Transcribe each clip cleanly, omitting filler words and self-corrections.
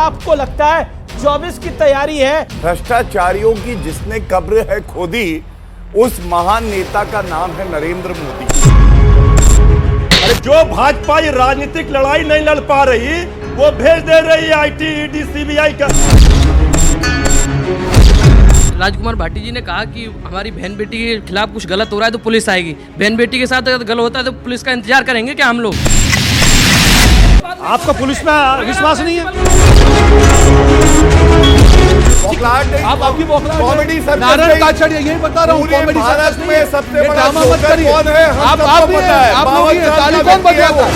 आपको लगता है 24 की तैयारी है? भ्रष्टाचारियों की जिसने कब्र है खोदी, उस महान नेता का नाम है नरेंद्र मोदी। अरे जो भाजपा ये राजनीतिक लड़ाई नहीं लड़ पा रही, वो भेज दे रही है आईटी, ईडी, सीबीआई का। राजकुमार भाटी जी ने कहा कि हमारी बहन बेटी के खिलाफ कुछ गलत हो रहा है तो पुलिस आएगी। बहन बेटी के साथ अगर गलत होता है तो पुलिस का इंतजार करेंगे क्या हम लोग? आपका पुलिस में विश्वास नहीं है? आप आपकी कॉमेडी नारायण काछड़ यही बता रहा हूँ, कॉमेडी भारत में सबसे बड़ा ड्रामा मत जोकर करिए। कौन है? आप लोग ही हैं, ताली कौन बजाता है?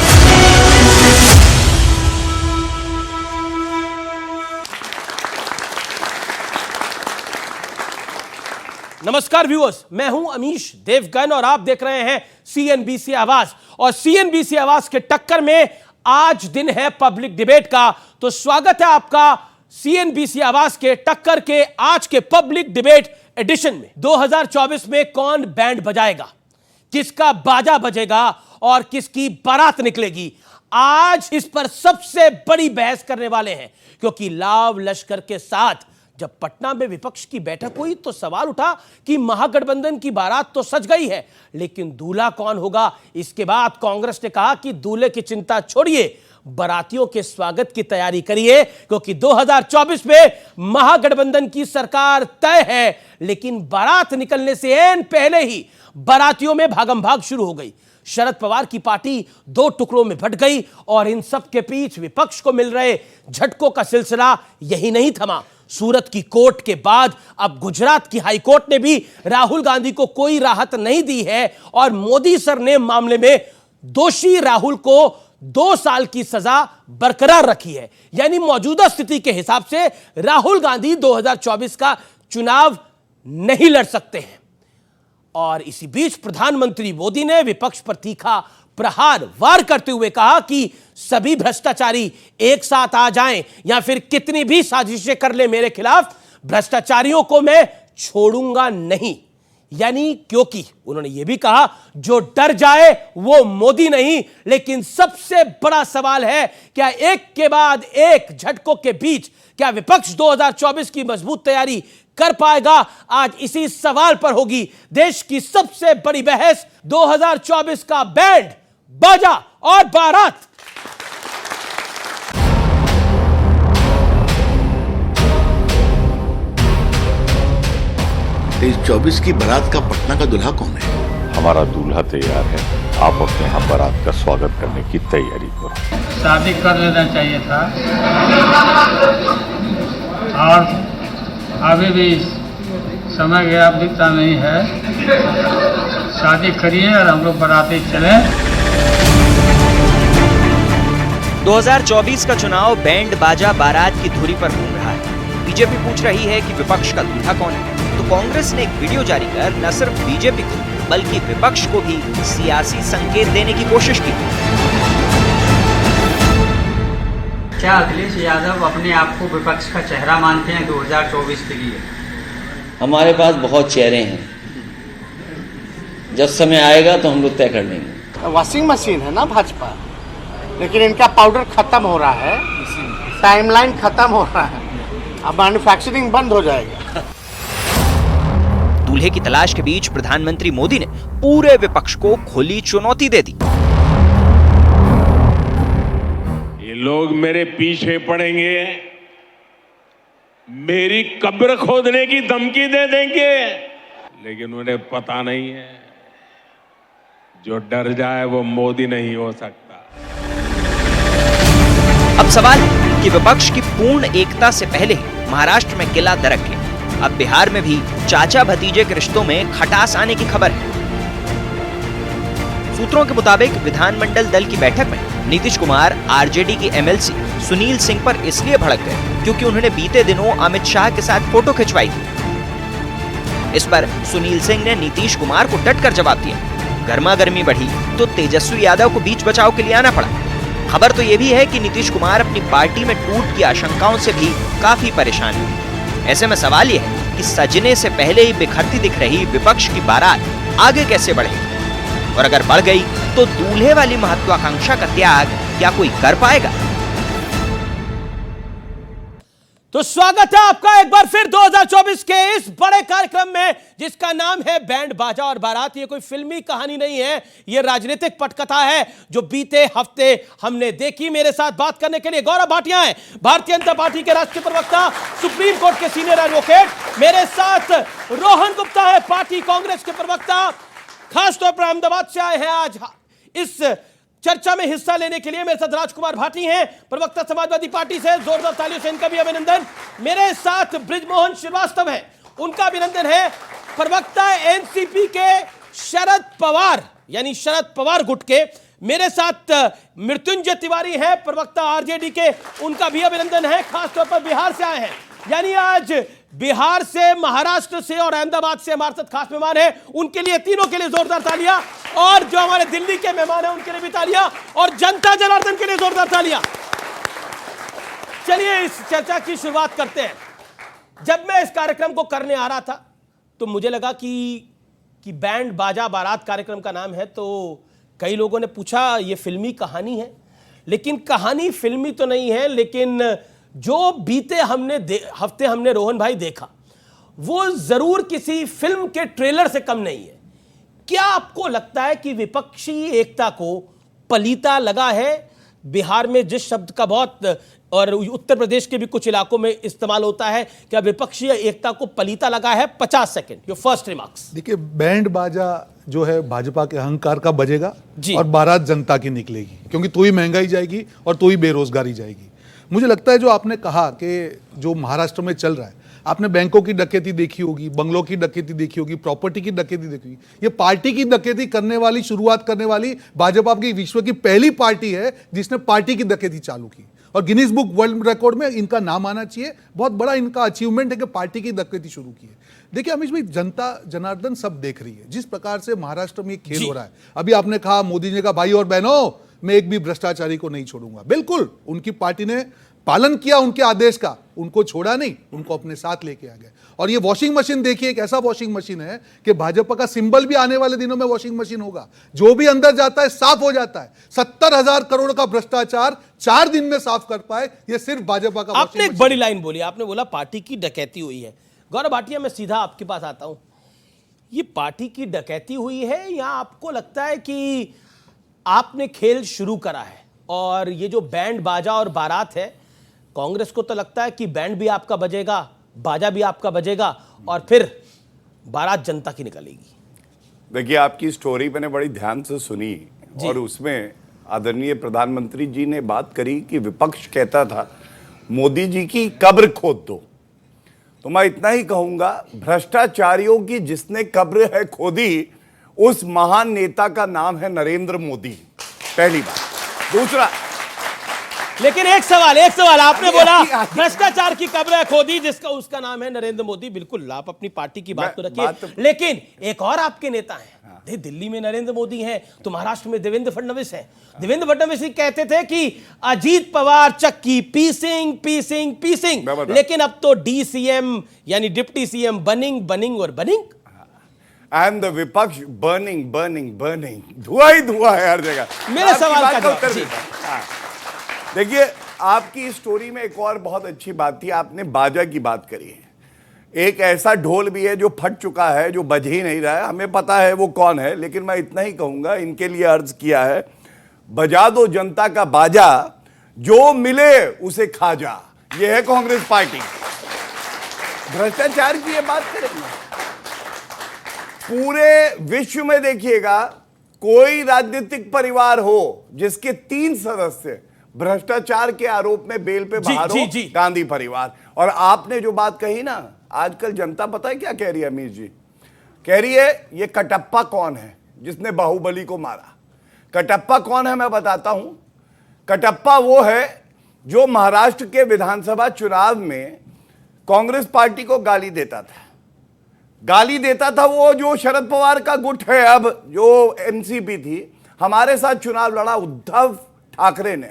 नमस्कार व्यूअर्स, मैं हूं अमीश देवगन और आप देख रहे हैं सीएनबीसी आवाज। और सीएनबीसी आवाज के टक्कर में आज दिन है पब्लिक डिबेट का, तो स्वागत है आपका सीएनबीसी आवाज के टक्कर के आज के पब्लिक डिबेट एडिशन में। 2024 में कौन बैंड बजाएगा, किसका बाजा बजेगा और किसकी बारात निकलेगी, आज इस पर सबसे बड़ी बहस करने वाले हैं। क्योंकि लाव लश्कर के साथ जब पटना में विपक्ष की बैठक हुई तो सवाल उठा कि महागठबंधन की बारात तो सज गई है, लेकिन दूल्हा कौन होगा? इसके बाद कांग्रेस ने कहा कि दूल्हे की चिंता छोड़िए, बारातियों के स्वागत की तैयारी करिए, क्योंकि 2024 में महागठबंधन की सरकार तय है। लेकिन बारात निकलने से ऐन पहले ही बारातियों में भागम भाग शुरू हो गई। शरद पवार की पार्टी दो टुकड़ों में बंट गई और इन सब के बीच विपक्ष को मिल रहे झटकों का सिलसिला यही नहीं थमा। सूरत की कोर्ट के बाद अब गुजरात की हाई कोर्ट ने भी राहुल गांधी को कोई राहत नहीं दी है और मोदी सर ने मामले में दोषी राहुल को 2 साल की सजा बरकरार रखी है। यानी मौजूदा स्थिति के हिसाब से राहुल गांधी 2024 का चुनाव नहीं लड़ सकते हैं। और इसी बीच प्रधानमंत्री मोदी ने विपक्ष पर तीखा प्रहार वार करते हुए कहा कि सभी भ्रष्टाचारी एक साथ आ जाएं या फिर कितनी भी साजिशें कर ले मेरे खिलाफ, भ्रष्टाचारियों को मैं छोड़ूंगा नहीं। यानी क्योंकि उन्होंने यह भी कहा जो डर जाए वो मोदी नहीं। लेकिन सबसे बड़ा सवाल है, क्या एक के बाद एक झटकों के बीच क्या विपक्ष 2024 की मजबूत तैयारी कर पाएगा? आज इसी सवाल पर होगी देश की सबसे बड़ी बहस, 2024 का बैंड बाजा और बारात। इस 24 की बारात का पटना का दूल्हा कौन है? हमारा दूल्हा तैयार है, आप अपने यहाँ बारात का स्वागत करने की तैयारी करो। शादी कर लेना चाहिए था और अभी भी समय गया बीता नहीं है। शादी करिए और हम लोग बाराती चलें। 2024 का चुनाव बैंड बाजा बारात की धुरी पर घूम रहा है। बीजेपी पूछ रही है कि विपक्ष का दूल्हा कौन है, तो कांग्रेस ने एक वीडियो जारी कर न सिर्फ बीजेपी को बल्कि विपक्ष को भी सियासी संकेत देने की कोशिश की। क्या अखिलेश यादव अपने आप को विपक्ष का चेहरा मानते हैं 2024 के लिए? हमारे पास बहुत चेहरे हैं, जब समय आएगा तो हम लोग तय कर लेंगे। वॉशिंग मशीन है ना भाजपा, लेकिन इनका पाउडर खत्म हो रहा है, टाइमलाइन खत्म हो रहा है, अब मैन्युफैक्चरिंग बंद हो जाएगा। दूल्हे की तलाश के बीच प्रधानमंत्री मोदी ने पूरे विपक्ष को खुली चुनौती दे दी। ये लोग मेरे पीछे पड़ेंगे, मेरी कब्र खोदने की धमकी दे देंगे, लेकिन उन्हें पता नहीं है जो डर जाए वो मोदी नहीं हो सकता। अब सवाल है कि विपक्ष की पूर्ण एकता से पहले ही महाराष्ट्र में किला दरक गया। अब बिहार में भी चाचा भतीजे के रिश्तों में खटास आने की खबर है। सूत्रों के मुताबिक विधानमंडल दल की बैठक में नीतीश कुमार आरजेडी की एमएलसी सुनील सिंह पर इसलिए भड़क गए क्योंकि उन्होंने बीते दिनों अमित शाह के साथ फोटो खिंचवाई थी। इस पर सुनील सिंह ने नीतीश कुमार को डटकर जवाब दिया। गर्मा गर्मी बढ़ी तो तेजस्वी यादव को बीच बचाव के लिए आना पड़ा। खबर तो यह भी है कि नीतीश कुमार अपनी पार्टी में टूट की आशंकाओं से भी काफी परेशान है। ऐसे में सवाल यह है कि सजने से पहले ही बिखरती दिख रही विपक्ष की बारात आगे कैसे बढ़ेगी, और अगर बढ़ गई तो दूल्हे वाली महत्वाकांक्षा का त्याग क्या कोई कर पाएगा? तो स्वागत है आपका एक बार फिर 2024 के इस बड़े कार्यक्रम में जिसका नाम है बैंड बाजा और बारात। ये कोई फिल्मी कहानी नहीं है, ये राजनीतिक पटकथा है जो बीते हफ्ते हमने देखी। मेरे साथ बात करने के लिए गौरव भाटिया हैं, भारतीय जनता पार्टी के राष्ट्रीय प्रवक्ता, सुप्रीम कोर्ट के सीनियर एडवोकेट। मेरे साथ रोहन गुप्ता है, पार्टी कांग्रेस के प्रवक्ता, खासतौर पर अहमदाबाद से आए हैं आज इस चर्चा में हिस्सा लेने के लिए। मेरे साथ राजकुमार भाटी हैं, प्रवक्ता समाजवादी पार्टी से, जोरदार तालियों से इनका भी अभिनंदन। मेरे साथ बृजमोहन श्रीवास्तव हैं, उनका अभिनंदन है, प्रवक्ता एनसीपी के शरद पवार यानी शरद पवार गुट के। मेरे साथ मृत्युंजय तिवारी हैं, प्रवक्ता आरजेडी के, उनका भी अभिनंदन है, खासतौर पर बिहार से आए हैं। यानी आज बिहार से, महाराष्ट्र से और अहमदाबाद से हमारे साथ खास मेहमान हैं, उनके लिए, तीनों के लिए जोरदार तालियां। और जो हमारे दिल्ली के मेहमान हैं उनके लिए भी तालियां, और जनता जनार्दन के लिए जोरदार तालियां। चलिए इस चर्चा की शुरुआत करते हैं। जब मैं इस कार्यक्रम को करने आ रहा था तो मुझे लगा कि बैंड बाजा बारात कार्यक्रम का नाम है, तो कई लोगों ने पूछा ये फिल्मी कहानी है, लेकिन कहानी फिल्मी तो नहीं है, लेकिन जो बीते हफ्ते हमने रोहन भाई देखा वो जरूर किसी फिल्म के ट्रेलर से कम नहीं है। क्या आपको लगता है कि विपक्षी एकता को पलीता लगा है? बिहार में जिस शब्द का बहुत, और उत्तर प्रदेश के भी कुछ इलाकों में इस्तेमाल होता है, क्या विपक्षी एकता को पलीता लगा है? 50 सेकंड, योर फर्स्ट रिमार्क्स। देखिए, बैंड बाजा जो है भाजपा के अहंकार का बजेगा और बारात जनता की निकलेगी, क्योंकि तो ही महंगाई जाएगी और तो ही बेरोजगारी जाएगी। मुझे लगता है जो आपने कहा कि जो महाराष्ट्र में चल रहा है, आपने बैंकों की डकैती देखी होगी, बंगलों की डकैती देखी होगी, प्रॉपर्टी की डकैती देखी होगी। ये पार्टी की डकैती करने वाली, शुरुआत करने वाली भाजपा की विश्व की पहली पार्टी है जिसने पार्टी की डकैती चालू की, और गिनीज बुक वर्ल्ड रिकॉर्ड में इनका नाम आना चाहिए। बहुत बड़ा इनका अचीवमेंट है कि पार्टी की डकैती शुरू की है। देखिए अमीश भाई, जनता जनार्दन सब देख रही है जिस प्रकार से महाराष्ट्र में खेल हो रहा है। अभी आपने कहा, मोदी जी ने कहा, भाई और बहनों मैं एक भी भ्रष्टाचारी को नहीं छोड़ूंगा। बिल्कुल, उनकी पार्टी ने पालन किया उनके आदेश का, उनको छोड़ा नहीं, उनको अपने साथ लेके आ गए। और ये वॉशिंग मशीन देखिए, एक ऐसा वॉशिंग मशीन है कि भाजपा का सिंबल भी आने वाले दिनों में वॉशिंग मशीन होगा। जो भी अंदर जाता है साफ हो जाता है। 70,000 करोड़ का भ्रष्टाचार 4 दिन में साफ कर पाए, ये सिर्फ भाजपा का। आपने एक बड़ी लाइन बोली, आपने बोला पार्टी की डकैती हुई है। गौरव भाटिया, मैं सीधा आपके पास आता हूं, ये पार्टी की डकैती हुई है या आपको लगता है कि आपने खेल शुरू करा है? और ये जो बैंड बाजा और बारात है, कांग्रेस को तो लगता है कि बैंड भी आपका बजेगा, बाजा भी आपका बजेगा, और फिर बारात जनता की निकलेगी। देखिए, आपकी स्टोरी मैंने बड़ी ध्यान से सुनी और उसमें आदरणीय प्रधानमंत्री जी ने बात करी कि विपक्ष कहता था मोदी जी की कब्र खोद दो। तो मैं इतना ही कहूंगा, भ्रष्टाचारियों की जिसने कब्र है खोदी, उस महान नेता का नाम है नरेंद्र मोदी। पहली बात। दूसरा, लेकिन एक सवाल आपने बोला भ्रष्टाचार की कब्र खोदी, जिसका उसका नाम है नरेंद्र मोदी। बिल्कुल, आप अपनी पार्टी की बात तो रखिए, लेकिन एक और आपके नेता हैं, दिल्ली में नरेंद्र मोदी हैं, तो महाराष्ट्र में देवेंद्र फडणवीस हैं। देवेंद्र फडणवीस ही कहते थे कि अजीत पवार चक्की पीसिंग, लेकिन अब तो डीसीएम यानी डिप्टी सीएम बनिंग और बनिंग। एंड द विपक्ष बर्निंग, धुआं ही धुआं है हर जगह। मेरे सवाल का उत्तर देखिए, आपकी स्टोरी में एक और बहुत अच्छी बात थी, आपने बाजा की बात करी है। एक ऐसा ढोल भी है जो फट चुका है, जो बज ही नहीं रहा है, हमें पता है वो कौन है, लेकिन मैं इतना ही कहूंगा, इनके लिए अर्ज किया है, बजा दो जनता का बाजा, जो मिले उसे खा जा। ये है कांग्रेस पार्टी। भ्रष्टाचार की ये बात करेंगे, पूरे विश्व में देखिएगा, कोई राजनीतिक परिवार हो जिसके 3 सदस्य भ्रष्टाचार के आरोप में बेल पे बाहर हो, गांधी परिवार। और आपने जो बात कही ना, आजकल जनता पता है क्या कह रही है अमीर जी? कह रही है ये कटप्पा कौन है जिसने बाहुबली को मारा। कटप्पा कौन है मैं बताता हूं। कटप्पा वो है जो महाराष्ट्र के विधानसभा चुनाव में कांग्रेस पार्टी को गाली देता था। वो जो शरद पवार का गुट है, अब जो एनसीपी थी, हमारे साथ चुनाव लड़ा उद्धव ठाकरे ने,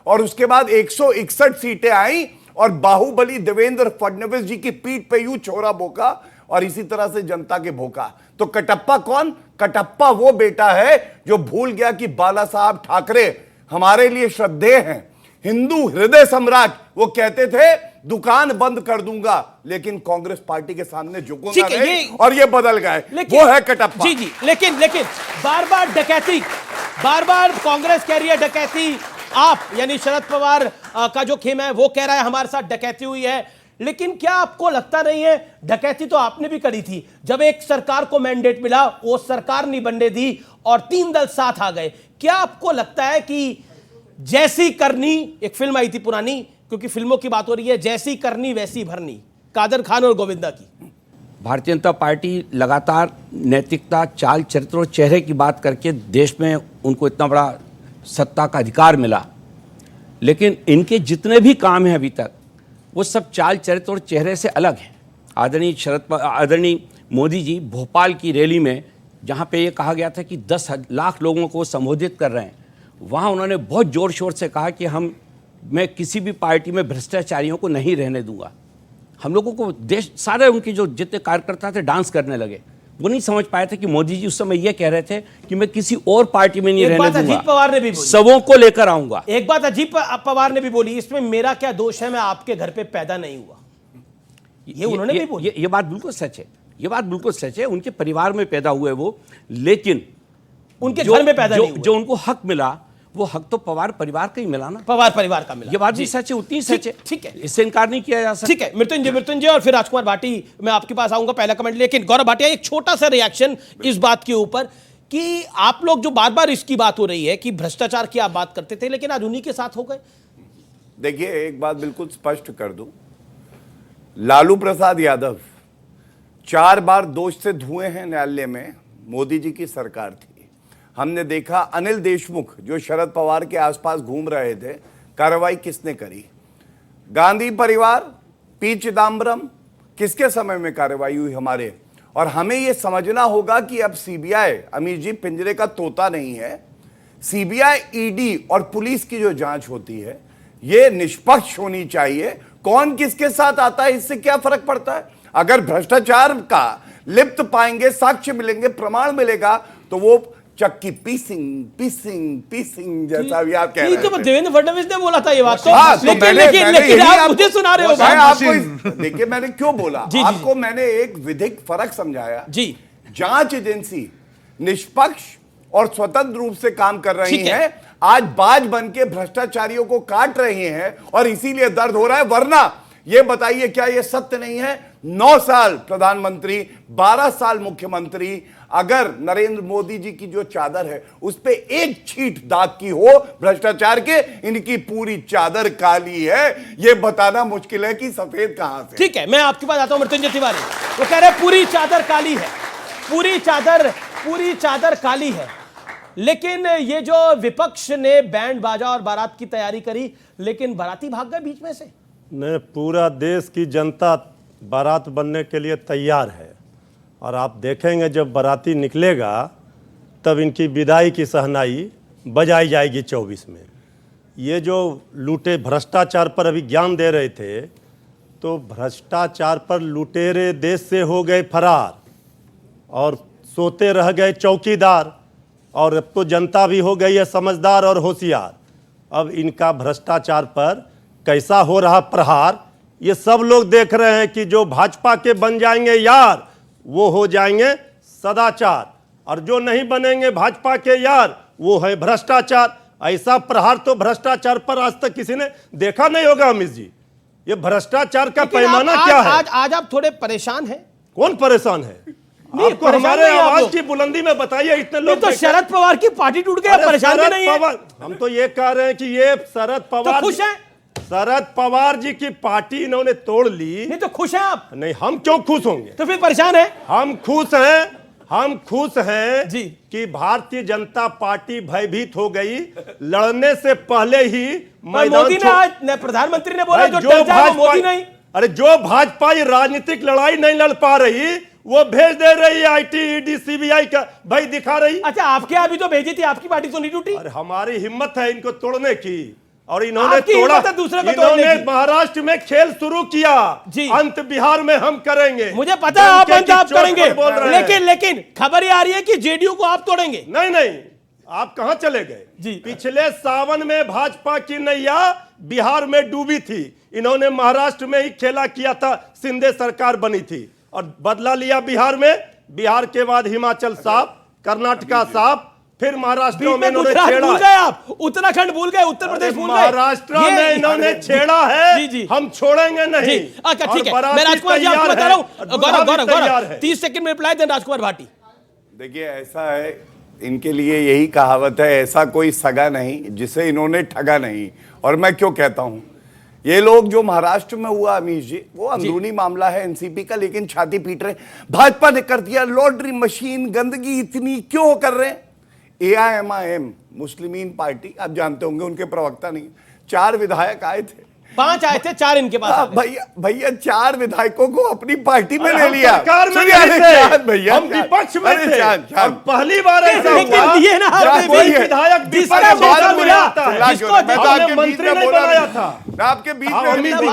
और उसके बाद 161 सीटें आई और बाहुबली देवेंद्र फडणवीस जी की पीठ पे यूं छोरा बोका और इसी तरह से जनता के भोका। तो कटप्पा कौन? कटप्पा वो बेटा है जो भूल गया कि बाला साहब ठाकरे हमारे लिए श्रद्धेय हैं, हिंदू हृदय सम्राट वो कहते थे दुकान बंद कर दूंगा, लेकिन कांग्रेस पार्टी के सामने झुकूंगा नहीं, और ये बदल गए। वो है कटप्पा। जी जी, लेकिन बार बार डकैती, बार बार कांग्रेस कह रही है डकैती, आप यानी शरद पवार का जो खेम है वो कह रहा है हमारे साथ डकैती हुई है। लेकिन क्या आपको लगता नहीं है डकैती तो आपने भी करी थी, जब एक सरकार को मैंडेट मिला वो सरकार नहीं बनने दी और 3 दल साथ आ गए। क्या आपको लगता है कि जैसी करनी, एक फिल्म आई थी पुरानी, क्योंकि फिल्मों की बात हो रही है, जैसी करनी वैसी भरनी, कादर खान और गोविंदा की। भारतीय जनता पार्टी लगातार नैतिकता, चाल चरित्र और चेहरे की बात करके देश में उनको इतना बड़ा सत्ता का अधिकार मिला, लेकिन इनके जितने भी काम हैं अभी तक वो सब चाल चरित्र और चेहरे से अलग हैं। आदरणीय मोदी जी भोपाल की रैली में जहाँ पे ये कहा गया था कि 10 लाख लोगों को संबोधित कर रहे हैं, वहाँ उन्होंने बहुत ज़ोर शोर से कहा कि मैं किसी भी पार्टी में भ्रष्टाचारियों को नहीं रहने दूंगा। हम लोगों को देश सारे उनके जो जितने कार्यकर्ता थे डांस करने लगे। वो नहीं समझ पाए थे कि मोदी जी उस समय ये कह रहे थे कि मैं किसी और पार्टी में नहीं रहने दूंगा। अजीत पवार ने भी बोली, सबों को लेकर आऊंगा। एक बात अजीत पवार ने भी बोली, इसमें मेरा क्या दोष है, मैं आपके घर पे पैदा नहीं हुआ। ये उन्होंने भी बोली। ये बात बिल्कुल सच है, ये बात बिल्कुल सच है। उनके परिवार में पैदा हुए वो, लेकिन उनके घर में पैदा नहीं हुए। जो उनको हक मिला वो हक तो पवार परिवार का ही मिला ना, पवार परिवार का मिला। ये बात भी सच है, उतनी सच है। ठीक है, इससे इनकार नहीं किया जा सकता। ठीक है, मृत्युंजय और फिर राजकुमार भाटी, मैं आपके पास आऊंगा पहला कमेंट। लेकिन गौरव भाटिया, एक छोटा सा रिएक्शन इस बात के ऊपर कि आप लोग जो बार बार इसकी बात हो रही है कि भ्रष्टाचार की आप बात करते थे, लेकिन आज उन्हीं के साथ हो गए। देखिए, एक बात बिल्कुल स्पष्ट कर दूं, लालू प्रसाद यादव 4 बार दोष से धुए हैं न्यायालय में, मोदी जी की सरकार थी। हमने देखा अनिल देशमुख जो शरद पवार के आसपास घूम रहे थे, कार्रवाई किसने करी? गांधी परिवार, पी चिदम्बरम, किसके समय में कार्रवाई हुई हमारे? और हमें यह समझना होगा कि अब सीबीआई, अमीर जी, पिंजरे का तोता नहीं है। सीबीआई, ईडी और पुलिस की जो जांच होती है यह निष्पक्ष होनी चाहिए। कौन किसके साथ आता है इससे क्या फर्क पड़ता है? अगर भ्रष्टाचार का लिप्त पाएंगे, साक्ष्य मिलेंगे, प्रमाण मिलेगा, तो वो चक्की पीसिंग जैसा भी आप कह रहे हैं। देवेंद्र फडणवीस ने बोला था ये बात, लेकिन आप मुझे सुना रहे हो। आपको देखिए मैंने क्यों बोला, आपको मैंने एक विधिक फर्क समझाया जी। जांच एजेंसी निष्पक्ष और स्वतंत्र रूप से काम कर रही है, आज बाज बन के भ्रष्टाचारियों को काट रहे हैं और इसीलिए दर्द हो रहा है। वरना ये बताइए, क्या ये सत्य नहीं है? 9 साल प्रधानमंत्री, 12 साल मुख्यमंत्री, अगर नरेंद्र मोदी जी की जो चादर है उस पे एक छींट दाग की हो भ्रष्टाचार के, इनकी पूरी चादर काली है। ये बताना मुश्किल है कि सफेद कहां से। ठीक है, मैं आपके पास आता हूं मृत्युंजय तिवारी। वो कह रहे पूरी चादर काली है, पूरी चादर काली है। लेकिन ये जो विपक्ष ने बैंड बाजा और बारात की तैयारी करी, लेकिन बाराती भाग गए बीच में से। नहीं, पूरा देश की जनता बारात बनने के लिए तैयार है, और आप देखेंगे जब बाराती निकलेगा तब इनकी विदाई की शहनाई बजाई जाएगी 24 में। ये जो लूटे भ्रष्टाचार पर अभी ज्ञान दे रहे थे, तो भ्रष्टाचार पर लुटेरे देश से हो गए फरार और सोते रह गए चौकीदार, और अब तो जनता भी हो गई है समझदार और होशियार। अब इनका भ्रष्टाचार पर कैसा हो रहा प्रहार, ये सब लोग देख रहे हैं कि जो भाजपा के बन जाएंगे यार वो हो जाएंगे सदाचार, और जो नहीं बनेंगे भाजपा के यार वो है भ्रष्टाचार। ऐसा प्रहार तो भ्रष्टाचार पर आज तक किसी ने देखा नहीं होगा। अमित जी, ये भ्रष्टाचार का पैमाना क्या है? आज आप थोड़े परेशान हैं। कौन परेशान है? आपको हमारे आवाज की बुलंदी में बताइए। इतने लोग तो शरद पवार की पार्टी टूट गई, परेशान नहीं है। हम तो ये कह रहे हैं कि ये शरद पवार खुश हैं? शरद पवार जी की पार्टी इन्होंने तोड़ ली। नहीं तो खुश हैं आप? नहीं, हम क्यों खुश होंगे? तो फिर परेशान है? हम खुश हैं जी कि भारतीय जनता पार्टी भयभीत हो गई। लड़ने से पहले ही मोदी ने आज प्रधानमंत्री ने बोला जो भाजपा, मोदी नहीं। अरे जो भाजपा ये राजनीतिक लड़ाई नहीं लड़ पा रही, वो भेज दे रही है आईटी, ईडी, सीबीआई का भाई दिखा रही। अच्छा, आपके अभी तो भेजी थी, आपकी पार्टी तो नहीं टूटी। अरे हमारी हिम्मत है इनको तोड़ने की, और इन्होंने तोड़ा। इन्होंने महाराष्ट्र में खेल शुरू किया, अंत बिहार में हम करेंगे। मुझे पता है आप अंत आप करेंगे, लेकिन खबर ये आ रही है कि जेडीयू को आप तोड़ेंगे। नहीं, आप कहां चले गए? पिछले सावन में भाजपा की नैया बिहार में डूबी थी, इन्होंने महाराष्ट्र में ही खेला किया था, शिंदे सरकार बनी थी और बदला लिया बिहार में, बिहार के बाद हिमाचल साफ, कर्नाटका साफ, फिर महाराष्ट्र में इन्होंने छेड़ा। भूल गए आप, उत्तराखंड भूल गए, उत्तर प्रदेश भूल गए, महाराष्ट्र में इन्होंने छेड़ा है। जी जी, हम छोड़ेंगे नहीं। अच्छा ठीक है, मैं राजकुमार जी आपको बता रहा हूं, गौरव 30 सेकंड में रिप्लाई दें राजकुमार भाटी। देखिए ऐसा है, इनके लिए यही कहावत है, ऐसा कोई सगा नहीं जिसे इन्होंने ठगा नहीं। और मैं क्यों कहता हूं, ये लोग जो महाराष्ट्र में हुआ अमीश जी, वो अंदरूनी मामला है एनसीपी का, लेकिन छाती पीट रहे भाजपा ने कर दिया, लॉन्ड्री मशीन, गंदगी इतनी क्यों कर रहे हैं। AIMIM मुस्लिमीन पार्टी, आप जानते होंगे, उनके प्रवक्ता नहीं, 4 विधायक आए थे, 5 आए थे, 4 इनके पास। भैया 4 विधायकों को अपनी पार्टी में ले लिया। सरकार में भैया हम विपक्ष में थे, और पहली बार ऐसा हुआ ये ना विधायक विपक्ष में मिला था, मंत्री नहीं बनाया था। आपके बीच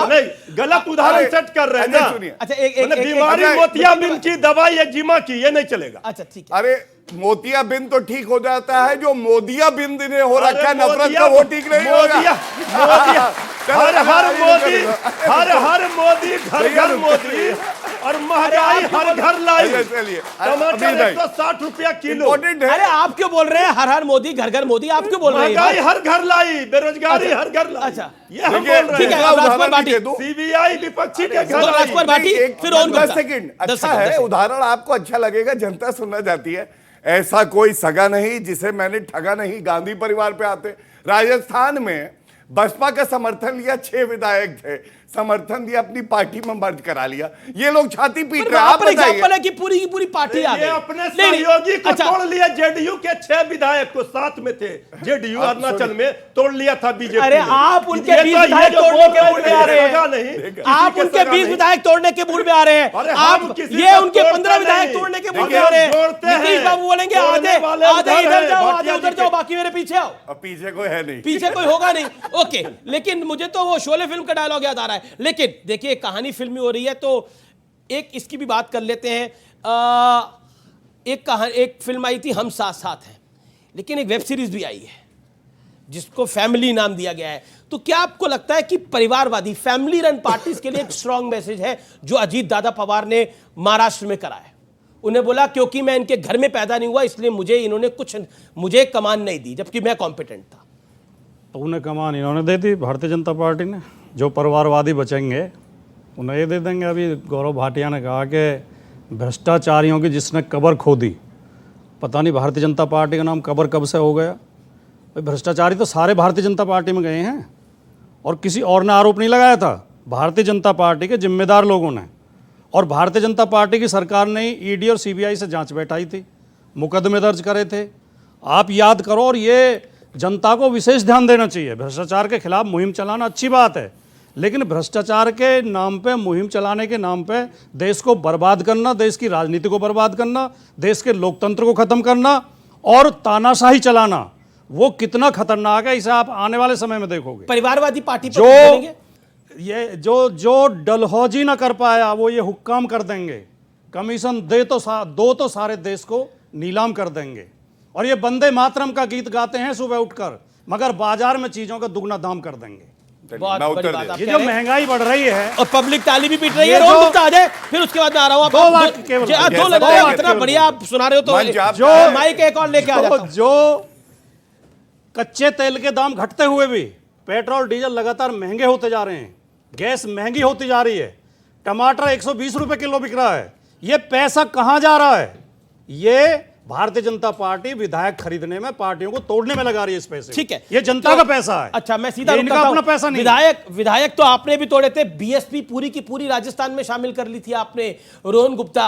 में गलत उदाहरण सेट कर रहे हैं ना। अच्छा एक बीमारी मोतियाबिंद की दवाई एक्जिमा की, ये नहीं चलेगा। अच्छा ठीक है, अरे मोतियाबिंद तो ठीक हो जाता है, जो मोदियाबिंद ने हो रखा है नफरत का, वो ठीक नहीं होगा। हर मोदी घर मोदी, और महंगाई हर घर लाई। टमाटर 160 रुपया किलो। अरे आप क्यों बोल रहे हैं हर मोदी घर मोदी, आप क्यों बोल रहे हैं? महंगाई हर घर लाई, बेरोजगारी हर घर लाई। अच्छा ये हम बोल रहे हैं। ठीक है, राजकुमार भाटी, सीबीआई विपक्षी के घर। राजकुमार भाटी, फिर 10 सेकंड। अच्छा है, उदाहरण आपको अच्छा लगेगा, जनता सुनना चाहती है। ऐसा कोई सगा नहीं जिसे मैंने ठगा नहीं। गांधी परिवार पे आते, राजस्थान में बसपा का समर्थन लिया, 6 विधायक थे, समर्थन दिया, अपनी पार्टी में मर्ज करा लिया। ये लोग छाती पीट रहे हैं। आप एग्जांपल है कि पूरी की पूरी पार्टी आ गई। अपने सहयोगी को तोड़ लिया, जेडीयू के 6 विधायक को, साथ में थे जेडीयू अरुणाचल में, तोड़ लिया था बीजेपी। अरे आप उनके 20 विधायक तोड़ने के मूड में आ रहे हैं, आप उनके 20 विधायक तोड़ने के मूड में आ रहे हैं, आप ये उनके 15 विधायक तोड़ने के मूड में आ रहे हैं। नीतीश बाबू बोलेंगे आधे इधर जाओ, आधे उधर जाओ, बाकी मेरे पीछे आओ। पीछे कोई है नहीं, पीछे कोई होगा नहीं। ओके, लेकिन मुझे तो वो शोले फिल्म का डायलॉग याद आ रहा है। लेकिन देखिए कहानी फिल्मी हो रही है, तो एक इसकी भी बात कर लेते हैं। एक फिल्म आई थी हम साथ साथ हैं, लेकिन एक वेब सीरीज भी आई है जिसको फैमिली नाम दिया गया है। तो क्या आपको लगता है कि परिवारवादी फैमिली रन पार्टीज के लिए एक स्ट्रांग मैसेज है जो अजीत दादा पवार ने महाराष्ट्र में करा है? उन्हें बोला क्योंकि मैं इनके घर में पैदा नहीं हुआ इसलिए मुझे कमान नहीं दी, जबकि मैं कॉम्पिटेंट था। तो उन्हें कमान इन्होंने दे दी भारतीय जनता पार्टी ने। जो परिवारवादी बचेंगे उन्हें ये दे देंगे। अभी गौरव भाटिया ने कहा कि भ्रष्टाचारियों की जिसने कब्र खोदी, पता नहीं भारतीय जनता पार्टी का नाम कब्र कब से हो गया। भाई भ्रष्टाचारी तो सारे भारतीय जनता पार्टी में गए हैं, और किसी और ने आरोप नहीं लगाया था, भारतीय जनता पार्टी के जिम्मेदार लोगों ने। और भारतीय जनता पार्टी की सरकार ने ईडी और सीबीआई से जांच बैठाई थी, मुकदमे दर्ज करे थे, आप याद करो। और ये जनता को विशेष ध्यान देना चाहिए। भ्रष्टाचार के खिलाफ मुहिम चलाना अच्छी बात है, लेकिन भ्रष्टाचार के नाम पे, मुहिम चलाने के नाम पे देश को बर्बाद करना, देश की राजनीति को बर्बाद करना, देश के लोकतंत्र को खत्म करना और तानाशाही चलाना, वो कितना खतरनाक है, इसे आप आने वाले समय में देखोगे। परिवारवादी पार्टी जो डलहौजी ना कर पाया वो ये हुक्काम कर देंगे, कमीशन दो तो सारे देश को नीलाम कर देंगे। और ये वंदे मातरम का गीत गाते हैं सुबह उठकर, मगर बाजार में चीजों का दुगना दाम कर देंगे। बहुत बड़ी बात आप ये जो महंगाई बढ़ रही है और पब्लिक ताली भी पीट रही है। रोहन गुप्ता आ जाए, फिर उसके बाद मैं आ रहा हूं। दो इतना बढ़िया आप सुना रहे हो, तो जो माइक एक और लेके आ जाता हूं। जो कच्चे तेल के दाम घटते हुए भी पेट्रोल डीजल लगातार महंगे होते जा रहे हैं, गैस महंगी होती जा रही है, टमाटर 120 रुपए किलो बिक रहा है, ये पैसा कहां जा रहा है? ये भारतीय जनता पार्टी विधायक खरीदने में, पार्टियों को तोड़ने में लगा रही है इस पैसे। ठीक है, ये जनता का पैसा है। अच्छा, मैं सीधा इनका अपना पैसा नहीं। विधायक तो आपने भी तोड़े थे, बीएसपी पूरी की पूरी राजस्थान में शामिल कर ली थी आपने, रोहन गुप्ता,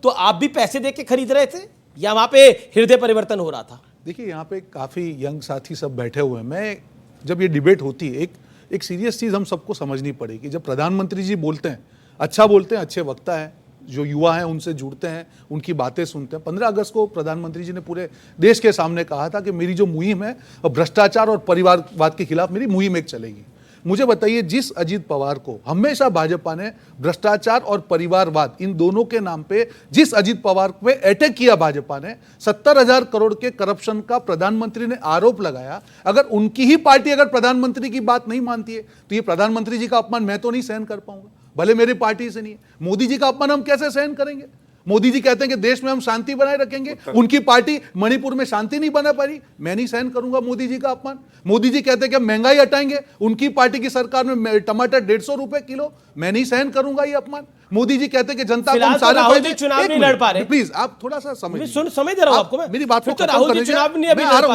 तो आप भी पैसे देके खरीद रहे थे या वहां पे हृदय परिवर्तन हो रहा था? देखिए, यहाँ पे काफी यंग साथी सब बैठे हुए हैं। मैं जब ये डिबेट होती है, एक सीरियस चीज हम सबको समझनी पड़ेगी। जब प्रधानमंत्री जी बोलते हैं, अच्छा बोलते हैं, अच्छे वक्ता है, जो युवा हैं उनसे जुड़ते हैं, उनकी बातें सुनते हैं। 15 अगस्त को प्रधानमंत्री जी ने पूरे देश के सामने कहा था कि मेरी जो मुहिम है भ्रष्टाचार और परिवारवाद के खिलाफ मेरी मुहिम एक चलेगी। मुझे बताइए, जिस अजीत पवार को हमेशा भाजपा ने भ्रष्टाचार और परिवारवाद इन दोनों के नाम पे, जिस अजीत पवार पे अटैक किया भाजपा ने, 70,000 करोड़ के करप्शन का प्रधानमंत्री ने आरोप लगाया, अगर उनकी ही पार्टी अगर प्रधानमंत्री की बात नहीं मानती है तो ये प्रधानमंत्री जी का अपमान मैं तो नहीं सहन कर पाऊंगा, भले मेरी पार्टी से नहीं है। मोदी जी का अपमान हम कैसे सहन करेंगे? मोदी जी कहते हैं कि देश में हम शांति बनाए रखेंगे, उनकी पार्टी मणिपुर में शांति नहीं बना पाई, मैं नहीं सहन करूंगा मोदी जी का अपमान। मोदी जी कहते हैं कि हम महंगाई हटाएंगे, उनकी पार्टी की सरकार में टमाटर 150 रुपए किलो, मैं नहीं सहन करूंगा ये अपमान। मोदी जी कहते हैं कि जनता को हम सारे राहुल जी चुनाव नहीं लड़ पा रहे, प्लीज आप थोड़ा सा समझ दे रहा हूं आपको मैं, मेरी बात को राहुल जी चुनाव नहीं अभी लड़ पा रहे,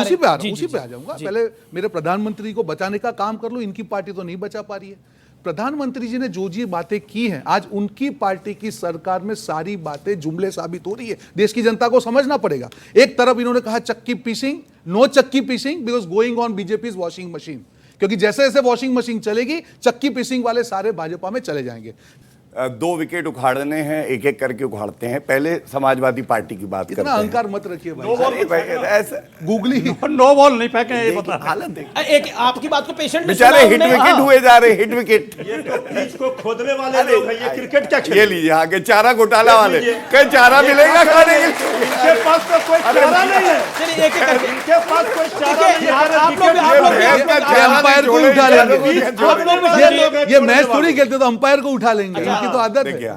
उसी पे आ जाऊंगा। पहले मेरे प्रधानमंत्री को बचाने का काम कर लो, इनकी पार्टी तो नहीं बचा पा रही है। प्रधानमंत्री जी ने जो जी बातें की हैं, आज उनकी पार्टी की सरकार में सारी बातें जुमले साबित हो रही है। देश की जनता को समझना पड़ेगा। एक तरफ इन्होंने कहा चक्की पीसिंग, नो चक्की पीसिंग because going on BJP washing machine, क्योंकि जैसे जैसे वॉशिंग मशीन चलेगी चक्की पीसिंग वाले सारे भाजपा में चले जाएंगे। 2 विकेट उखाड़ने हैं, एक एक करके उखाड़ते हैं। पहले समाजवादी पार्टी की बात करते हैं। इतना अहंकार मत रखिए भाई। गूगली नो बॉल नहीं फेंके, ये बता। हालत देख, एक आपकी बात को पेशेंट बेचारे हिट विकेट हुए जा रहे, हिट विकेट। ये तो पिच को खोदने वाले लोग हैं, ये क्रिकेट क्या खेल? ये लीजिए आगे चारा घोटाला वाले, कहीं चारा मिलेगा खाने के? इनके पास तो कोई चारा नहीं है। चलिए एक एक करके, इनके पास कोई चारा नहीं है। आप लोग अंपायर को उठा लेंगे, ये मैच थोड़ी खेलते तो अंपायर को उठा लेंगे, इनकी तो आदत है।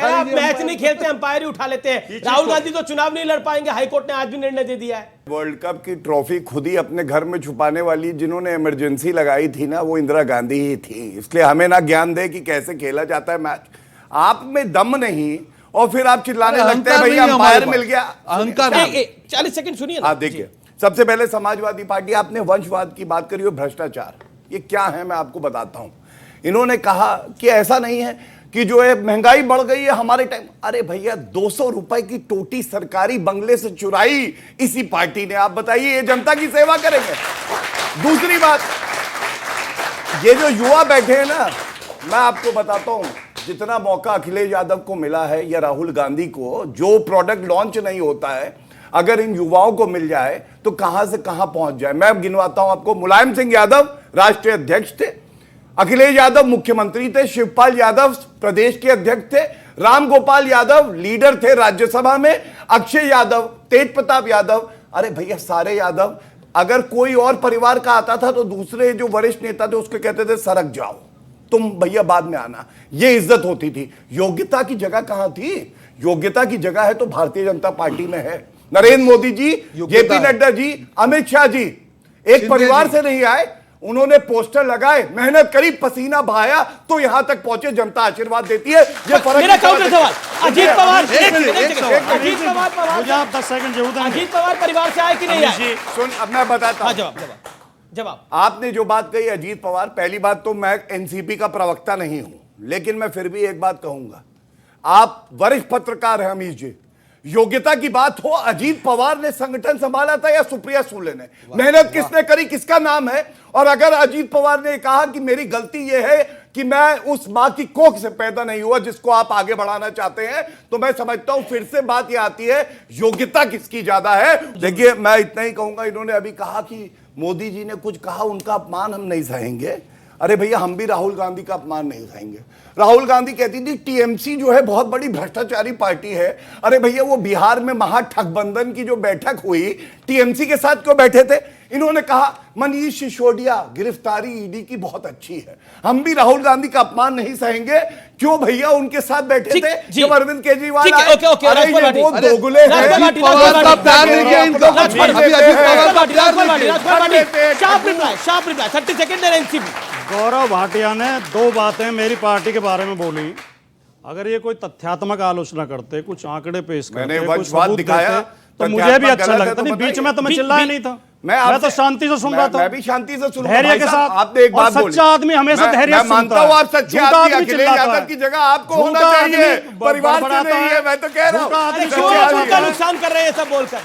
आप मैच नहीं खेलते, अंपायर ही उठा लेते हैं। राहुल गांधी तो चुनाव नहीं लड़ पाएंगे, हाईकोर्ट ने आज भी निर्णय दे दिया है। वर्ल्ड कप की ट्रॉफी खुद ही अपने घर में छुपाने वाली जिन्होंने इमरजेंसी लगाई थी ना, वो इंदिरा गांधी ही थी। इसलिए हमें ना ज्ञान दे कि कैसे खेला जाता है मैच। आप में दम नहीं और फिर आप चिल्लाने लगते हैं भैया अंपायर मिल गया। अहंकार। 40 सेकंड सुनिए। हाँ देखिए, सबसे पहले समाजवादी पार्टी, आपने वंशवाद की बात करी और भ्रष्टाचार, ये क्या है मैं आपको बताता हूं। इन्होंने कहा कि ऐसा नहीं है कि जो है महंगाई बढ़ गई है हमारे टाइम। अरे भैया 200 रुपए की टोटी सरकारी बंगले से चुराई इसी पार्टी ने। आप बताइए ये जनता की सेवा करेंगे? दूसरी बात, ये जो युवा बैठे हैं ना, मैं आपको बताता हूं, जितना मौका अखिलेश यादव को मिला है या राहुल गांधी को, जो प्रोडक्ट लॉन्च नहीं होता है, अगर इन युवाओं को मिल जाए तो कहां से कहां पहुंच जाए। मैं गिनवाता हूं आपको। मुलायम सिंह यादव राष्ट्रीय अध्यक्ष थे, अखिलेश यादव मुख्यमंत्री थे, शिवपाल यादव प्रदेश के अध्यक्ष थे, रामगोपाल यादव लीडर थे राज्यसभा में, अक्षय यादव, तेज प्रताप यादव। अरे भैया सारे यादव, अगर कोई और परिवार का आता था तो दूसरे जो वरिष्ठ नेता थे उसको कहते थे सरक जाओ, तुम भैया बाद में आना। ये इज्जत होती थी। योग्यता की जगह कहां थी? योग्यता की जगह है तो भारतीय जनता पार्टी में है। नरेंद्र मोदी जी, जेपी नड्डा जी, अमित शाह जी एक परिवार से नहीं आए, उन्होंने पोस्टर लगाए, मेहनत करी, पसीना बहाया तो यहां तक पहुंचे। जनता आशीर्वाद देती है। ये फर्क। मेरा काउंटर सवाल, अजीत पवार, अजीत पवार परिवार से आए कि नहीं आए? सुन, अब मैं बताता हूं। जवाब। आपने जो बात कही अजीत पवार, पहली बात तो मैं एनसीपी का प्रवक्ता नहीं हूं, लेकिन मैं फिर भी एक बात कहूंगा। आप वरिष्ठ पत्रकार हैं अमीश जी, योग्यता की बात हो, अजीत पवार ने संगठन संभाला था या सुप्रिया सुले ने? मेहनत किसने करी, किसका नाम है? और अगर अजीत पवार ने कहा कि मेरी गलती यह है कि मैं उस मां की कोख से पैदा नहीं हुआ जिसको आप आगे बढ़ाना चाहते हैं, तो मैं समझता हूं फिर से बात यह आती है योग्यता किसकी ज्यादा है। देखिए मैं इतना ही कहूंगा, इन्होंने अभी कहा कि मोदी जी ने कुछ कहा, उनका अपमान हम नहीं सहेंगे। अरे भैया हम भी राहुल गांधी का अपमान नहीं सहेंगे। राहुल गांधी कहती थी टीएमसी जो है बहुत बड़ी भ्रष्टाचारी पार्टी है। अरे भैया वो बिहार में महाठगबंधन की जो बैठक हुई, टीएमसी के साथ क्यों बैठे थे? इन्होंने कहा मनीष सिसोदिया गिरफ्तारी ईडी की बहुत अच्छी है। हम भी राहुल गांधी का अपमान नहीं सहेंगे। क्यों भैया उनके साथ बैठे थे जब अरविंद केजरीवाल आए? अरे ये वो दोगले हैं। गौरव भाटिया ने 2 बातें मेरी पार्टी के बारे में बोली। अगर ये कोई तथ्यात्मक आलोचना करते, कुछ आंकड़े पेश करते, कुछ सबूत दिखाते, तो मुझे भी अच्छा लगता। नहीं बीच में तो मैं चिल्लाया नहीं था, मैं तो शांति से सुन रहा था। मैं भी शांति से सुन धैर्य के साथ। आपने एक बात बोली, सच्चा आदमी हमेशा धैर्य से सुनता है। आप सच्चे आदमी, अखिलेश यादव की जगह आपको होना चाहिए, परिवार से नहीं है। मैं तो कह रहा हूं नुकसान कर रहे हैं सब बोलकर।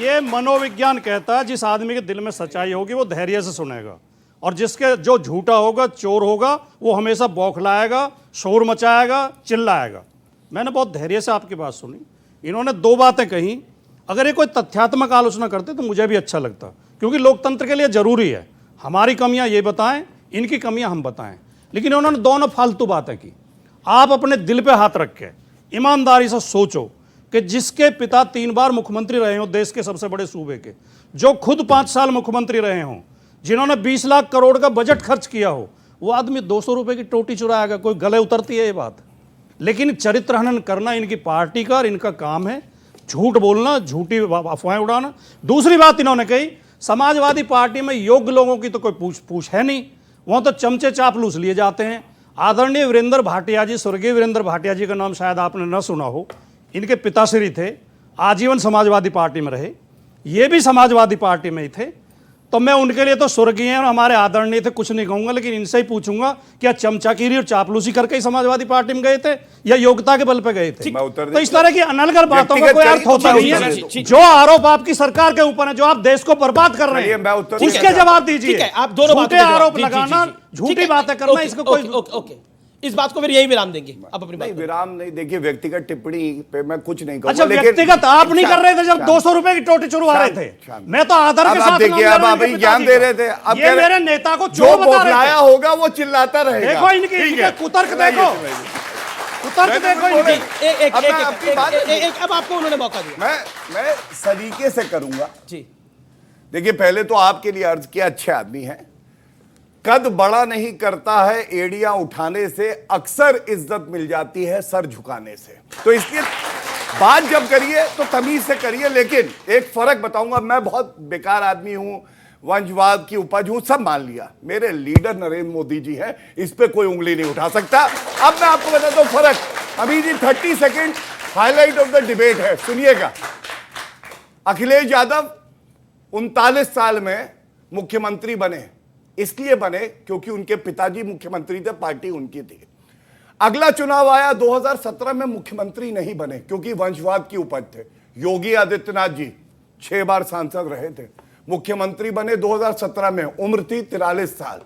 ये मनोविज्ञान कहता है जिस आदमी के दिल में सच्चाई होगी वो धैर्य से सुनेगा, और जिसके जो झूठा होगा, चोर होगा, वो हमेशा बौखलाएगा, शोर मचाएगा, चिल्लाएगा। मैंने बहुत धैर्य से आपकी बात सुनी। इन्होंने 2 बातें कही। अगर ये कोई तथ्यात्मक आलोचना करते तो मुझे भी अच्छा लगता, क्योंकि लोकतंत्र के लिए जरूरी है हमारी कमियां ये बताएं, इनकी कमियां हम बताएं। लेकिन उन्होंने दोनों फालतू बातें की। आप अपने दिल पे हाथ रख के ईमानदारी से सोचो कि जिसके पिता 3 बार मुख्यमंत्री रहे हो देश के सबसे बड़े सूबे के, जो खुद 5 साल मुख्यमंत्री रहे हों, जिन्होंने 20 लाख करोड़ का बजट खर्च किया हो, वो आदमी 200 रुपए की टोटी चुराएगा? कोई गले उतरती है ये बात? लेकिन चरित्र हनन करना इनकी पार्टी का और इनका काम है, झूठ बोलना, झूठी अफवाहें उड़ाना। दूसरी बात इन्होंने कही, समाजवादी पार्टी में योग्य लोगों की तो कोई पूछ है नहीं, वहां तो चमचे चापलूस लिए जाते हैं। आदरणीय वीरेंद्र भाटिया जी, स्वर्गीय वीरेंद्र भाटिया जी का नाम शायद आपने न सुना हो, इनके पिताश्री थे, आजीवन समाजवादी पार्टी में रहे, ये भी समाजवादी पार्टी में ही थे। तो मैं उनके लिए तो स्वर्गीय हैं और हमारे आदरणीय थे, कुछ नहीं कहूंगा, लेकिन इनसे ही पूछूंगा क्या चमचागिरी और चापलूसी करके ही समाजवादी पार्टी में गए थे या योग्यता के बल पे गए थे? तो इस तरह की अनलगढ़ बातों का कोई अर्थ होता नहीं है। जो आरोप आपकी सरकार के ऊपर है, जो आप देश को बर्बाद कर रहे हैं, उसके जवाब दीजिए। आप दोनों झूठे आरोप लगाना, झूठी बातें करना, इसको कोई इस बात को फिर यही विराम देंगे। अब अपनी नहीं, विराम नहीं। देखिए, व्यक्तिगत टिप्पणी पे मैं कुछ नहीं कहूंगा। अच्छा, व्यक्तिगत आप नहीं कर रहे थे जब 200 रुपए की टोटी चुरवा रहे थे? मैं तो आदर के साथ देखिए, अब आप ज्ञान दे रहे थे। अब ये मेरे नेता को जो बौखलाया होगा वो चिल्लाता रहेगा। देखो इनकी कुतर्क देखो, कुतर्क देखो इनकी। अब आपको उन्होंने मौका दिया, मैं सलीके से करूंगा जी। देखिए, पहले तो आपके लिए अर्ज किया, अच्छे आदमी हैं, कद बड़ा नहीं करता है एड़ियां उठाने से, अक्सर इज्जत मिल जाती है सर झुकाने से। तो इसलिए बात जब करिए तो तमीज से करिए। लेकिन एक फर्क बताऊंगा, मैं बहुत बेकार आदमी हूं, वंशवाद की उपज हूं, सब मान लिया। मेरे लीडर नरेंद्र मोदी जी हैं, इस पे कोई उंगली नहीं उठा सकता। अब मैं आपको बताता हूं फर्क। अभी जी 30 second highlight of the debate है, सुनिएगा। अखिलेश यादव 39 साल में मुख्यमंत्री बने, इसलिए बने क्योंकि उनके पिताजी मुख्यमंत्री थे, पार्टी उनकी थी। अगला चुनाव आया 2017 में, मुख्यमंत्री नहीं बने क्योंकि वंशवाद की उपज थे। योगी आदित्यनाथ जी 6 बार सांसद रहे थे, मुख्यमंत्री बने 2017 में, उम्र थी 43 साल।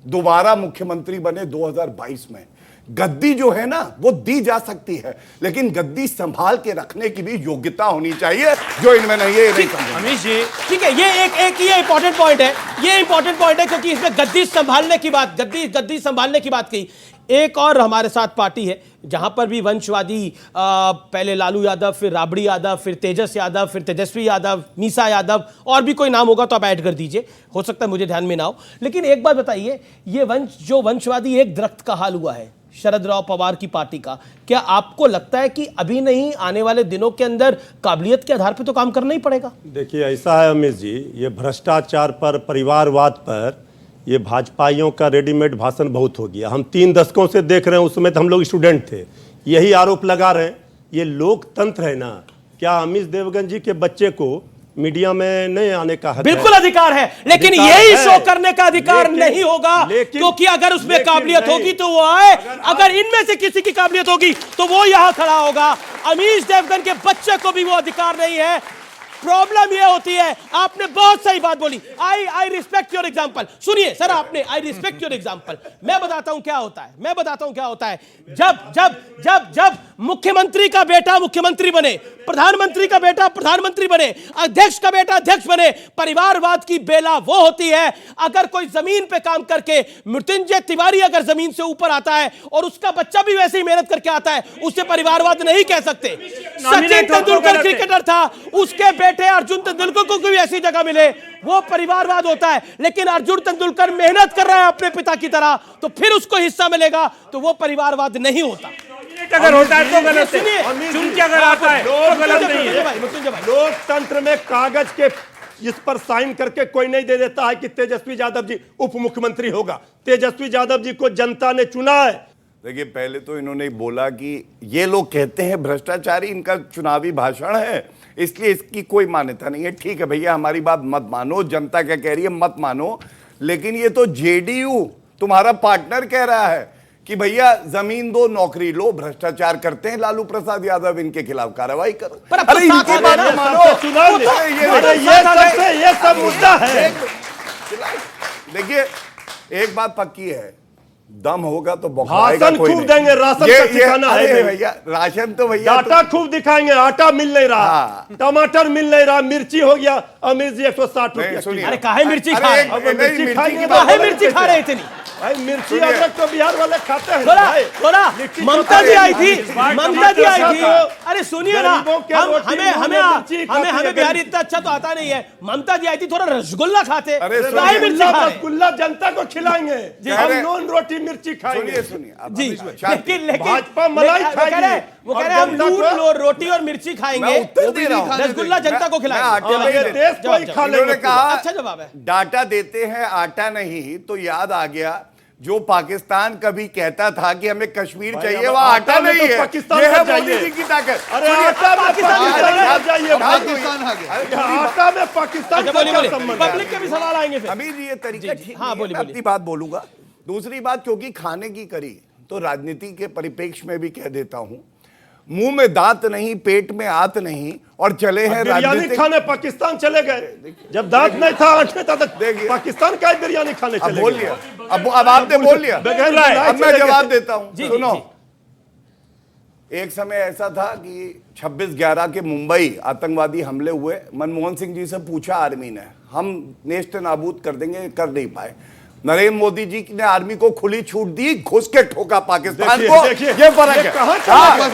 दोबारा मुख्यमंत्री बने 2022 में। गद्दी जो है ना वो दी जा सकती है, लेकिन गद्दी संभाल के रखने की भी योग्यता होनी चाहिए, जो इनमें नहीं है। अमीश जी, ठीक है, ये एक ये इंपॉर्टेंट पॉइंट है, ये इंपॉर्टेंट पॉइंट है क्योंकि इसमें गद्दी संभालने की बात, गद्दी संभालने की बात की। एक और हमारे साथ पार्टी है जहां पर भी वंशवादी, पहले लालू यादव, फिर राबड़ी यादव, फिर तेजस यादव, फिर तेजस्वी यादव, मीसा यादव, और भी कोई नाम होगा तो आप ऐड कर दीजिए, हो सकता है मुझे ध्यान में ना हो। लेकिन एक बात बताइए, ये वंशवादी एक दरख्त का हाल हुआ है शरद राव पवार की पार्टी का, क्या आपको लगता है कि अभी नहीं, आने वाले दिनों के अंदर काबिलियत के आधार पर तो काम करना ही पड़ेगा? देखिए, ऐसा है अमित जी, ये भ्रष्टाचार पर, परिवारवाद पर, ये भाजपाइयों का रेडीमेड भाषण बहुत हो गया। हम 3 दशकों से देख रहे हैं, उस समय तो हम लोग स्टूडेंट थे, यही आरोप लगा रहे हैं। ये लोकतंत्र है ना, क्या अमित देवगन जी के बच्चे को मीडिया में नहीं आने का हक? बिल्कुल अधिकार है, लेकिन यही शो करने का अधिकार नहीं होगा, क्योंकि अगर उसमें काबिलियत होगी तो वो आए, अगर इनमें से किसी की काबिलियत होगी तो वो यहां खड़ा होगा। अमीश देवगन के बच्चे को भी वो अधिकार नहीं है। प्रॉब्लम ये होती है, आपने बहुत सही बात बोली, आई रिस्पेक्ट योर एग्जाम्पल। सुनिए सर, आपने आई रिस्पेक्ट योर एग्जाम्पल। मैं बताता हूं क्या होता है, जब मुख्यमंत्री का बेटा मुख्यमंत्री बने, प्रधानमंत्री का बेटा प्रधानमंत्री बने, अध्यक्ष का बेटा अध्यक्ष बने, परिवारवाद की बेला वो होती है अगर कोई जमीन पे काम करके, मृत्युंजय तिवारी अगर जमीन से ऊपर आता है और उसका बच्चा भी वैसे ही मेहनत करके आता है, उससे परिवारवाद नहीं कह सकते। सचिन तेंदुलकर क्रिकेटर था, उसके बेटे अर्जुन तेंदुलकर को भी ऐसी जगह मिले, वो परिवारवाद होता है। लेकिन अर्जुन तेंदुलकर मेहनत कर रहा है अपने पिता की तरह, तो फिर उसको हिस्सा मिलेगा, तो वो परिवारवाद नहीं होता। अगर होता है तो गलत है, चुन के अगर आता है तो गलत नहीं है। लोकतंत्र में कागज के इस पर साइन करके कोई नहीं दे देता है कि तेजस्वी यादव जी उप मुख्यमंत्री होगा। तेजस्वी यादव जी को जनता ने चुना है। देखिए, पहले तो इन्होंने बोला कि ये लोग कहते हैं भ्रष्टाचारी, इनका चुनावी भाषण है, इसलिए इसकी कोई मान्यता नहीं है। ठीक है भैया, हमारी बात मत मानो, जनता क्या कह रही है मत मानो, लेकिन ये तो जेडीयू तुम्हारा पार्टनर कह रहा है कि भैया जमीन दो, नौकरी लो, भ्रष्टाचार करते हैं लालू प्रसाद यादव, इनके खिलाफ कार्रवाई करो। अरे इनकी बात मानो, ये सब मुद्दा है। देखिए, एक बात पक्की है, दम होगा तो बौखलाएगा भाषण कोई खूब नहीं। देंगे, राशन का ठिकाना है नहीं। भैया राशन तो भैया डाटा खूब दिखाएंगे, आटा मिल नहीं रहा, टमाटर मिल नहीं रहा, मिर्ची हो गया अमीर जी 160 रुपया। अरे काहे मिर्ची खा रहे हैं? मिर्ची खाएंगे, काहे मिर्ची खा रहे इतनी? भाई मिर्ची अदरक तो बिहार वाले खाते हैं। थोड़ा ममता जी आई थी, ममता जी आई थी। अरे सुनिए ना, हमें बिहारी इतना अच्छा तो आता नहीं है। ममता जी आई थी, थोड़ा रसगुल्ला खाते। रसगुल्ला जनता को खिलाएंगे, हम नॉन रोटी मिर्ची खाएंगे। सुनिए लेकिन भाजपा मलाई खाएगी, वो कह रहे हैं हम नून रोटी और मिर्ची खाएंगे, रसगुल्ला जनता को खिलाएंगे। देश को ही खा लेंगे। अच्छा जवाब है। डाटा देते हैं, आटा नहीं। तो याद आ गया जो पाकिस्तान कभी कहता था कि हमें कश्मीर चाहिए, वह आटा नहीं है, पाकिस्तान ये है मोदी जी की ताकत। अरे आटा में पाकिस्तान आ जाइए, पाकिस्तान आ गया। आटा में पाकिस्तान का क्या संबंध? पब्लिक के भी सवाल आएंगे फिर। अमीर जी ये तरीका ठीक हाँ, नहीं है। मैं अपनी बात बोलूंगा। दूसरी बात, क्योंकि खाने की करी तो राजनीति के परिप्रेक्ष्य में भी कह देता हूं, मुंह में दांत नहीं, पेट में आत नहीं, और चले हैं बिरयानी खाने पाकिस्तान चले गए। जब दांत नहीं था, आंखें था, पाकिस्तान का बिरयानी खाने चले गए। बोल लिया, अब आपने बोल लिया, अब मैं जवाब देता हूं। सुनो, एक समय ऐसा था कि 26/11 के मुंबई आतंकवादी हमले हुए। मनमोहन सिंह जी से पूछा आर्मी ने, हम नेस्त नाबूद कर देंगे, कर नहीं पाए। नरेंद्र मोदी जी ने आर्मी को खुली छूट दी, घुस के ठोका पाकिस्तान को। ये फर्क है।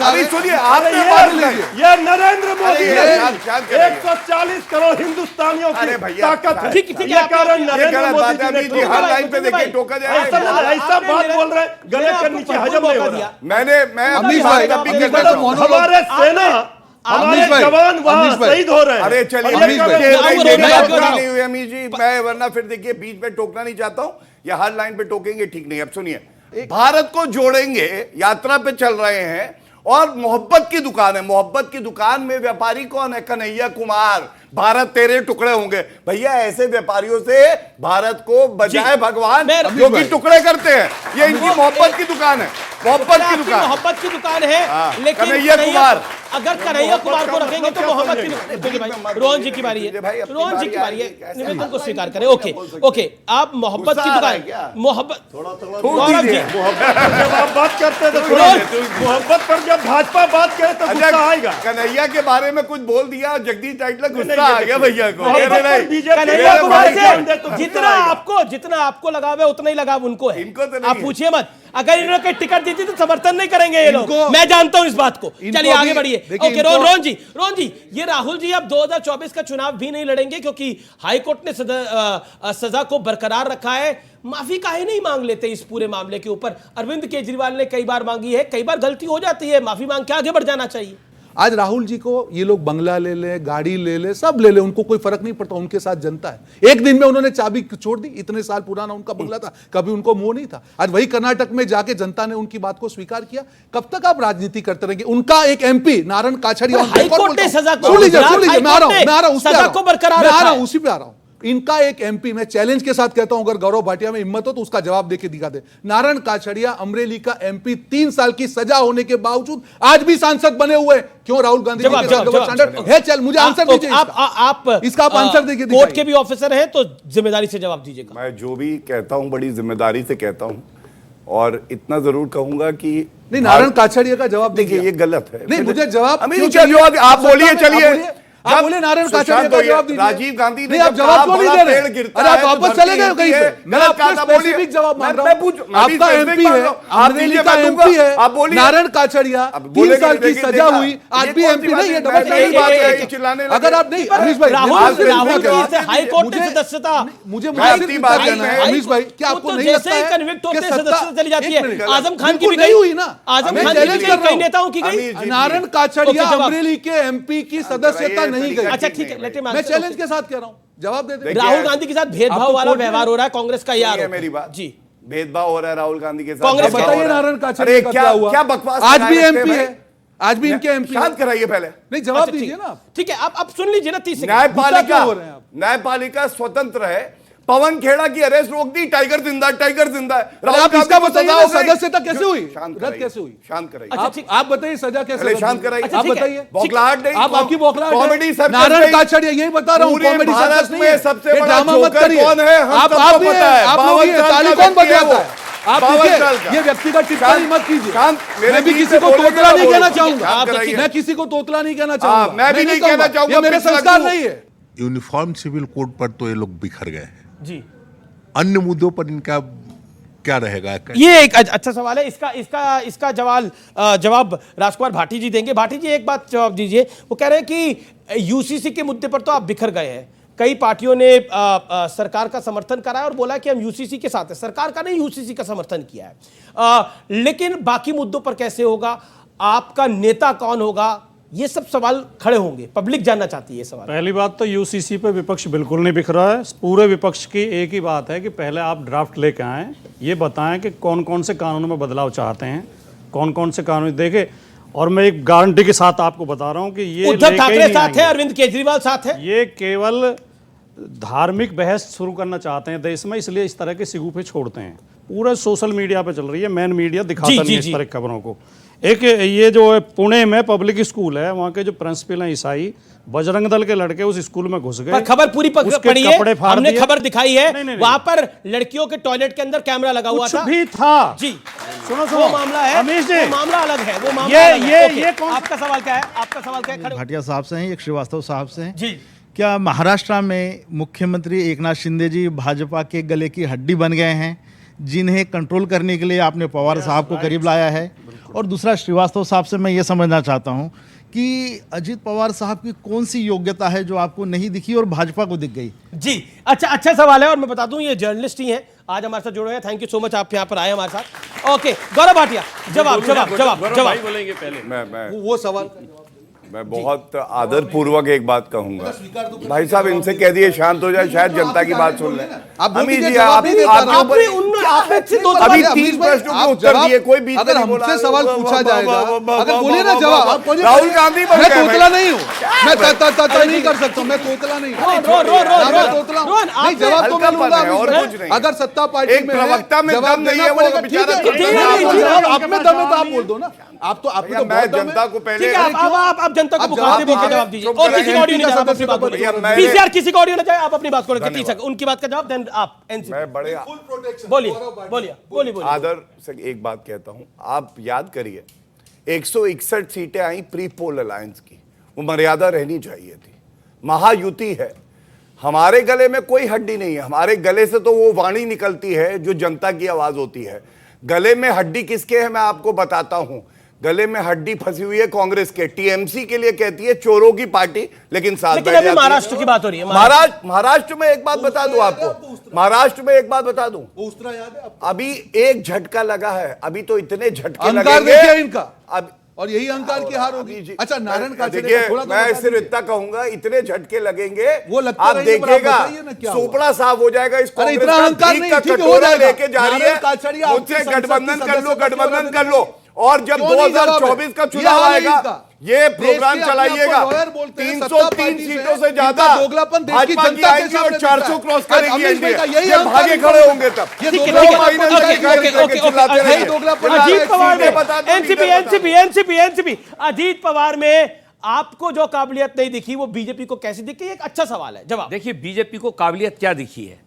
अभी सुनिए, आपने ये नरेंद्र मोदी 140 करोड़ हिंदुस्तानियों की ताकत है। ये कारण नरेंद्र मोदी जी हर लाइन पे देखिए टोका जाए। ऐसा बात बोल रहे, गले के नीचे हजम नहीं हो रहा। हमारे सेना, हमारे जवान वहां शहीद हो रहे हैं। अरे चलिए नहीं हुई अमीर जी, मैं वरना फिर देखिए बीच में टोकना नहीं चाहता हूं, या हर लाइन पे टोकेंगे ठीक नहीं। अब सुनिए, भारत को जोड़ेंगे, यात्रा पे चल रहे हैं, और मोहब्बत की दुकान है। मोहब्बत की दुकान में व्यापारी कौन है? कन्हैया कुमार। भारत तेरे टुकड़े होंगे। भैया ऐसे व्यापारियों से भारत को बजाय भगवान, जो कि टुकड़े करते हैं। ये इनकी मोहब्बत की दुकान है, मोहब्बत की दुकान, मोहब्बत की दुकान है। लेकिन कन्हैया कुमार, अगर कन्हैया कुमार को रखेंगे तो मोहब्बत की दुकान। रोहन जी की बारी है, रोहन जी की बारी है, निवेदन को स्वीकार करें। ओके, आप मोहब्बत की दुकान, मोहब्बत जब आप बात करते तो मोहब्बत पर जब भाजपा बात करे तो गुस्सा आएगा। कन्हैया के बारे में कुछ बोल दिया, जगदीश टाइटलर गुस्सा आ गया भैया को। कन्हैया कुमार से जितना आपको लगाव है उतना ही लगाव उनको है। आप पूछिए मत, अगर इन्होंने टिकट दी थी तो समर्थन नहीं करेंगे ये लोग। मैं जानता हूं इस बात को। चलिए आगे बढ़िए। ओके, रोहन जी, ये राहुल जी अब 2024 का चुनाव भी नहीं लड़ेंगे क्योंकि हाईकोर्ट ने सजा को बरकरार रखा है। माफी काहे नहीं मांग लेते इस पूरे मामले के ऊपर? अरविंद केजरीवाल ने कई बार मांगी है, कई बार गलती हो जाती है, माफी मांग के आगे बढ़ जाना चाहिए। आज राहुल जी को ये लोग बंगला ले ले, गाड़ी ले ले, सब ले ले, उनको कोई फर्क नहीं पड़ता। उनके साथ जनता है। एक दिन में उन्होंने चाबी छोड़ दी। इतने साल पुराना उनका बंगला था, कभी उनको मोह नहीं था। आज वही कर्नाटक में जाके जनता ने उनकी बात को स्वीकार किया। कब तक आप राजनीति करते रहेंगे? उनका एक एमपी नारायण काछड़िया, हाईकोर्ट ने सजा को, सुन लीजिए, मैं आ रहा हूं, सजा को बरकरार रखा है। उसी पे आ रहा हूं। इनका एक एमपी, मैं चैलेंज के साथ कहता हूं, अगर गौरव भाटिया में हिम्मत हो तो उसका जवाब देके दिखा दे। नारायण काछड़िया अमरेली का एमपी, 3 साल की सजा होने के बावजूद आज भी सांसद बने हुए। क्यों? राहुल गांधी मुझे आंसर दीजिए। आप इसका आप आंसर देखिए। कोर्ट के भी ऑफिसर हैं तो जिम्मेदारी से जवाब दीजिएगा। मैं जो भी कहता हूं बड़ी जिम्मेदारी से कहता हूं, और इतना जरूर कहूंगा कि नहीं, नारायण काछड़िया का जवाब देखिए ये गलत है। नहीं, मुझे जवाब जवाब आप बोलिए। चलिए आप बोले नारायण काछड़िया का जवाब दीजिए। राजीव गांधी ने आप जवाब क्यों नहीं दे रहे? अरे आप वापस चले गए कहीं पे। मैं आपका स्पेसिफिक जवाब मांग रहा हूं। आपका एमपी है, अमरेली का एमपी है, नारायण काछड़िया, 3 साल की सजा हुई, आज भी एमपी नहीं है। डबल स्टैंडर्ड बात है। अगर आप नहीं, अमीश भाई, हाईकोर्ट ने सदस्यता, मुझे कहना है अमीश भाई, क्या आपको नहीं लगता है कि सदस्यता चली जाती है? आजम खान की भी नहीं हुई ना। आजम खान की कई नेताओं की गई। नारायण काछड़िया अमरेली के एमपी की सदस्यता नहीं गई। अच्छा ठीक है, मैं चैलेंज के साथ कह रहा हूं, जवाब दे दे। राहुल गांधी के साथ भेदभाव वाला व्यवहार हो रहा है कांग्रेस का। यार मेरी बात जी, भेदभाव हो रहा है राहुल गांधी के साथ। कांग्रेस बताइए नारायण काछड़िया का क्या हुआ? क्या बकवास? आज भी एमपी है, आज भी इनके एमपी। शांत कराइए पहले। नहीं, जवाब दीजिए ना। ठीक है, आप सुन लीजिए ना। 30 न्यायपालिका स्वतंत्र है। पवन खेड़ा की अरेस्ट रोक दी, टाइगर जिंदा है, टाइगर जिंदा है। राहुल आप इसका बताइए ना, सदस्यता कैसे हुई, रद्द कैसे हुई? शांत कराइए। आप बताइए सजा कैसे? शांत कराइए, आप बताइए। बौखलाहट नहीं, आप आपकी बौखलाहट कॉमेडी सर्कस नारायण काछड़िया यही बता रहा हूँ, कॉमेडी सर्कस नहीं है। सबसे बड़ा ड्रामा मत करिए। कौन है हम सबको पता है। आप लोग ये ताली कौन बजाता है? आप ये व्यक्तिगत टिप्पणी मत कीजिए। मैं भी किसी को तोतला नहीं कहना चाहूंगा, मैं किसी को तोतला नहीं कहना चाहूंगा, मैं भी नहीं कहना चाहूंगा, मेरे संस्कार नहीं है। यूनिफॉर्म सिविल कोड पर तो ये लोग बिखर गए हैं जी, अन्य मुद्दों पर इनका क्या रहेगा? ये एक अच्छा सवाल है। इसका जवाब राजकुमार भाटी जी देंगे। भाटी जी एक बात जवाब दीजिए, वो कह रहे हैं कि यूसीसी के मुद्दे पर तो आप बिखर गए हैं, कई पार्टियों ने सरकार का समर्थन करा है और बोला कि हम यूसीसी के साथ हैं, सरकार का नहीं यूसीसी का समर्थन किया है, लेकिन बाकी मुद्दों पर कैसे होगा, आपका नेता कौन होगा, ये सब सवाल खड़े होंगे, पब्लिक जानना चाहती है ये सवाल। पहली बात तो यूसीसी पे विपक्ष बिल्कुल नहीं बिखरा है। पूरे विपक्ष की एक ही बात है कि पहले आप ड्राफ्ट लेके आएं, ये बताएं कि कौन कौन से कानूनों में बदलाव चाहते हैं, कौन कौन से कानून देखे। और मैं एक गारंटी के साथ आपको बता रहा हूं कि ये उद्धव ठाकरे साथ है, अरविंद केजरीवाल साथ है, ये केवल धार्मिक बहस शुरू करना चाहते हैं देश में, इसलिए इस तरह के सिगुफे छोड़ते हैं। पूरा सोशल मीडिया पे चल रही है, मेन मीडिया दिखाता नहीं इस तरह की खबरों को। एक ये जो पुणे में पब्लिक स्कूल है, वहाँ के जो प्रिंसिपल हैं ईसाई, बजरंग दल के लड़के उस स्कूल में घुस गए। खबर पूरी पड़ी है, हमने खबर दिखाई है, वहां पर लड़कियों के टॉयलेट के अंदर कैमरा लगा हुआ था। भी था जी, सुनो वो मामला है, अमीश जी, वो मामला अलग है, वो मामला ये कौन? आपका सवाल क्या है? आपका सवाल क्या है? भाटिया साहब से हैं, एक श्रीवास्तव साहब से हैं। जी, क्या महाराष्ट्र में मुख्यमंत्री एकनाथ शिंदे जी भाजपा के गले की हड्डी बन गए हैं, जिन्हें कंट्रोल करने के लिए आपने पवार साहब को करीब लाया है? और दूसरा श्रीवास्तव साहब से मैं ये समझना चाहता हूँ कि अजित पवार साहब की कौन सी योग्यता है जो आपको नहीं दिखी और भाजपा को दिख गई? जी, अच्छा सवाल है, और मैं बता दूं ये जर्नलिस्ट ही हैं, आज हमारे साथ जुड़े हैं। थैंक यू सो मच, आप यहाँ पर आए हमारे साथ। ओके, गौरव भाटिया, जवाब बोलेंगे पहले। मैं वो सवाल मैं बहुत आदर पूर्वक एक बात कहूंगा, भाई साहब इनसे कह दिए शांत हो जाए, शायद जनता की बात सुन लें। अभी जी अभी 3 प्रश्नों के उत्तर दिए, कोई बीच अगर हमसे सवाल पूछा जाएगा, अगर बोलिए ना जवाब, आप बोलिए। राहुल गांधी मैं तोतला नहीं हूँ, मैं नहीं कर सकता हूँ, मैं तोतला नहीं हूँ, नहीं जवाब तो मैं लूंगा। अगर सत्ता पार्टी में प्रवक्ता में दम नहीं है, वो बेचारा आप में दम है तो आप बोल दो ना। आप तो मैं जनता को पहले आप जनता को मुखातिब होकर जवाब दीजिए, और किसी का ऑडियो नहीं जाए, आप अपनी बात बोलिए। पीसीआर किसी का ऑडियो ना जाए, आप अपनी बात को 30 सेकंड उनकी बात का जवाब, देन आप मैं बड़े बोलिए। आदर से एक बात कहता हूं, आप याद करिए 161 सीटें आई प्री पोल अलायंस की, वो मर्यादा रहनी चाहिए थी। महायुति है, हमारे गले में कोई हड्डी नहीं है, हमारे गले से तो वो वाणी निकलती है जो जनता की आवाज होती है। गले में हड्डी किसके है मैं आपको बताता हूं, गले में हड्डी फंसी हुई है कांग्रेस के। टीएमसी के लिए कहती है चोरों की पार्टी, लेकिन साथ बैठ जाती है। महाराष्ट्र की बात हो रही है, महाराष्ट्र में एक बात बता दूं आपको, महाराष्ट्र में एक बात बता दूं, अभी एक झटका लगा है, अभी तो इतने झटके लगेंगे इनका अब, और यही अहंकार की हार होगी। अच्छा नारायण का देखिए, मैं सिर्फ इतना कहूंगा, इतने झटके लगेंगे, वो आप देखिएगा सोपड़ा साफ हो जाएगा। इस इतना अहंकार नहीं, कटोरा लेके जा रही है, मुझसे गठबंधन कर लो, और जब 2024 का चुनाव आएगा ये प्रोग्राम चलाइएगा। 303 सीटों से ज्यादा भाजपा की आएगी और 400 क्रॉस करेगी एनडीए। ये भागे खड़े होंगे तब। एनसीपी अजीत पवार में आपको जो काबिलियत नहीं दिखी वो बीजेपी को कैसे दिखी? एक अच्छा सवाल है, जवाब देखिए। बीजेपी को काबिलियत क्या दिखी है?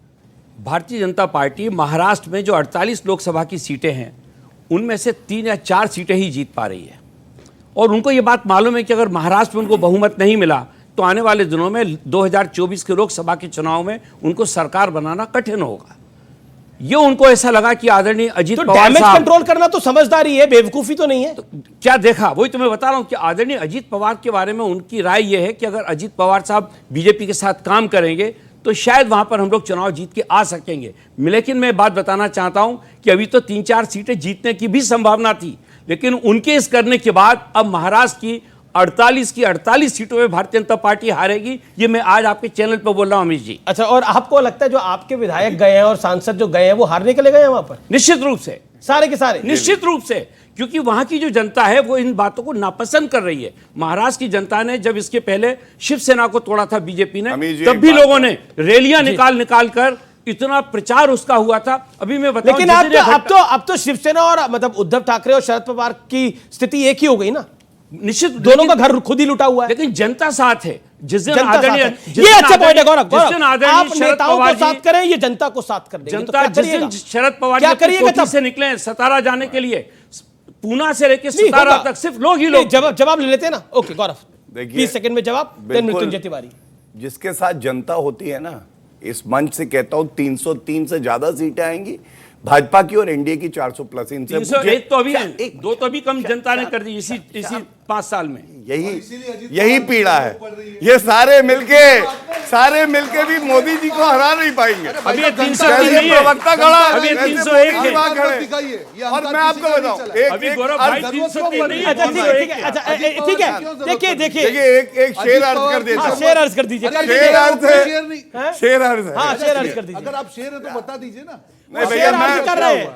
भारतीय जनता पार्टी महाराष्ट्र में जो 48 लोकसभा की सीटें हैं उनमें से 3 या 4 सीटें ही जीत पा रही है, और उनको ये बात मालूम है कि अगर महाराष्ट्र में उनको बहुमत नहीं मिला तो आने वाले दिनों में 2024 के लोकसभा के चुनाव में उनको सरकार बनाना कठिन होगा। ये उनको ऐसा लगा कि आदरणीय अजीत पवार साहब, कंट्रोल करना तो समझदारी है, बेवकूफी तो नहीं है। तो क्या देखा, वही तो मैं बता रहा हूं कि आदरणीय अजीत पवार के बारे में उनकी राय यह है कि अगर अजीत पवार साहब बीजेपी के साथ काम करेंगे तो शायद वहां पर हम लोग चुनाव जीत के आ सकेंगे। लेकिन मैं बात बताना चाहता हूं कि अभी तो 3-4 सीटें जीतने की भी संभावना थी, लेकिन उनके इस करने के बाद अब महाराष्ट्र की 48 सीटों में भारतीय जनता पार्टी हारेगी। ये मैं आज आपके चैनल पर बोल रहा हूं अमित जी। अच्छा, और आपको लगता है जो आपके विधायक गए हैं और सांसद जो गए हैं वो हारने के लिए गए हैं वहां पर? निश्चित रूप से, सारे के सारे निश्चित रूप से, क्योंकि वहां की जो जनता है वो इन बातों को नापसंद कर रही है। महाराष्ट्र की जनता ने जब इसके पहले शिवसेना को तोड़ा था बीजेपी ने, तब भी लोगों ने रैलियां निकाल कर इतना प्रचार उसका हुआ था। अभी मैं बताऊं, लेकिन अब तो शिवसेना और मतलब उद्धव ठाकरे और शरद पवार की स्थिति एक ही हो गई ना। निश्चित दोनों का घर खुद ही लुटा हुआ है, लेकिन जनता साथ है। जिस दिन आदरणीय, ये अच्छा पॉइंट है गौरव, आप नेताओं को साथ करें, ये जनता को साथ कर देंगे। जनता जिस दिन शरद पवार क्या करिएगा से निकले सतारा जाने के लिए, पूना से लेकर सतारा तक सिर्फ लोग ही लोग। जवाब ले लेते हैं ना। ओके गौरव, 20 सेकंड में जवाब, देन मृत्युंजय तिवारी। जिसके साथ जनता होती है ना, इस मंच से कहता हूं 303 से ज्यादा सीटें आएंगी भाजपा की और एनडीए की 400 प्लस। इनसे 301 तो अभी दो तो अभी कम जनता ने कर दी इसी 5 साल में। यही पीड़ा है। ये सारे मिलके भी मोदी जी को हरा नहीं पाएंगे। अभी 301 नहीं है, प्रवक्ता खड़ा है, अभी 301 है। और मैं आपको बताऊं, अभी गौरव भाई 303 नहीं है। ठीक है, देखिए एक शेर अर्ज कर देता हूं। शेर अर्ज कर दीजिए। शेर अर्ज है। हाँ, शेर अर्ज कर दीजिए। अगर आप शेर है तो बता दीजिए ना। नहीं भैया,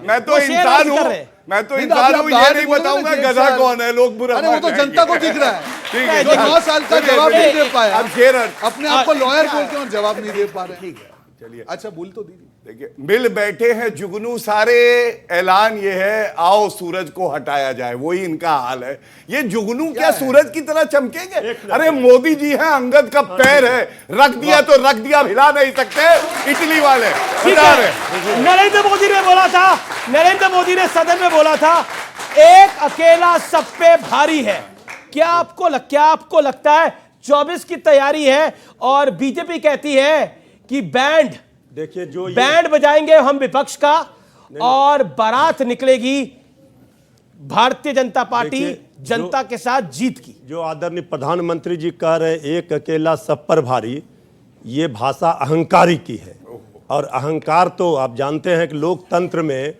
मैं तो इंसान हूँ, ये नहीं बताऊंगा गधा कौन है। लोग बुरा, अरे वो तो जनता को दिख रहा है। ठीक है, 9 साल का जवाब नहीं दे पाया। अब शेर अपने आप को लॉयर बोलते हैं और जवाब नहीं दे पा रहे। ठीक है, चलिए अच्छा बोल तो दीजिए। देखिए, मिल बैठे हैं जुगनू सारे, ऐलान ये है आओ सूरज को हटाया जाए। वही इनका हाल है। ये जुगनू क्या सूरज की तरह चमकेंगे? अरे मोदी जी हैं, अंगद का पैर है, रख दिया तो रख दिया, हिला नहीं सकते। इटली वाले नरेंद्र मोदी ने बोला था, नरेंद्र मोदी ने सदन में बोला था, एक अकेला सब पे भारी है। क्या आपको लगता है 24 की तैयारी है और बीजेपी कहती है कि बैंड बजाएंगे हम विपक्ष का और बारात निकलेगी भारतीय जनता पार्टी जनता के साथ जीत की। जो आदरणीय प्रधानमंत्री जी कह रहे एक अकेला सब पर भारी, ये भाषा अहंकारी की है। और अहंकार तो आप जानते हैं कि लोकतंत्र में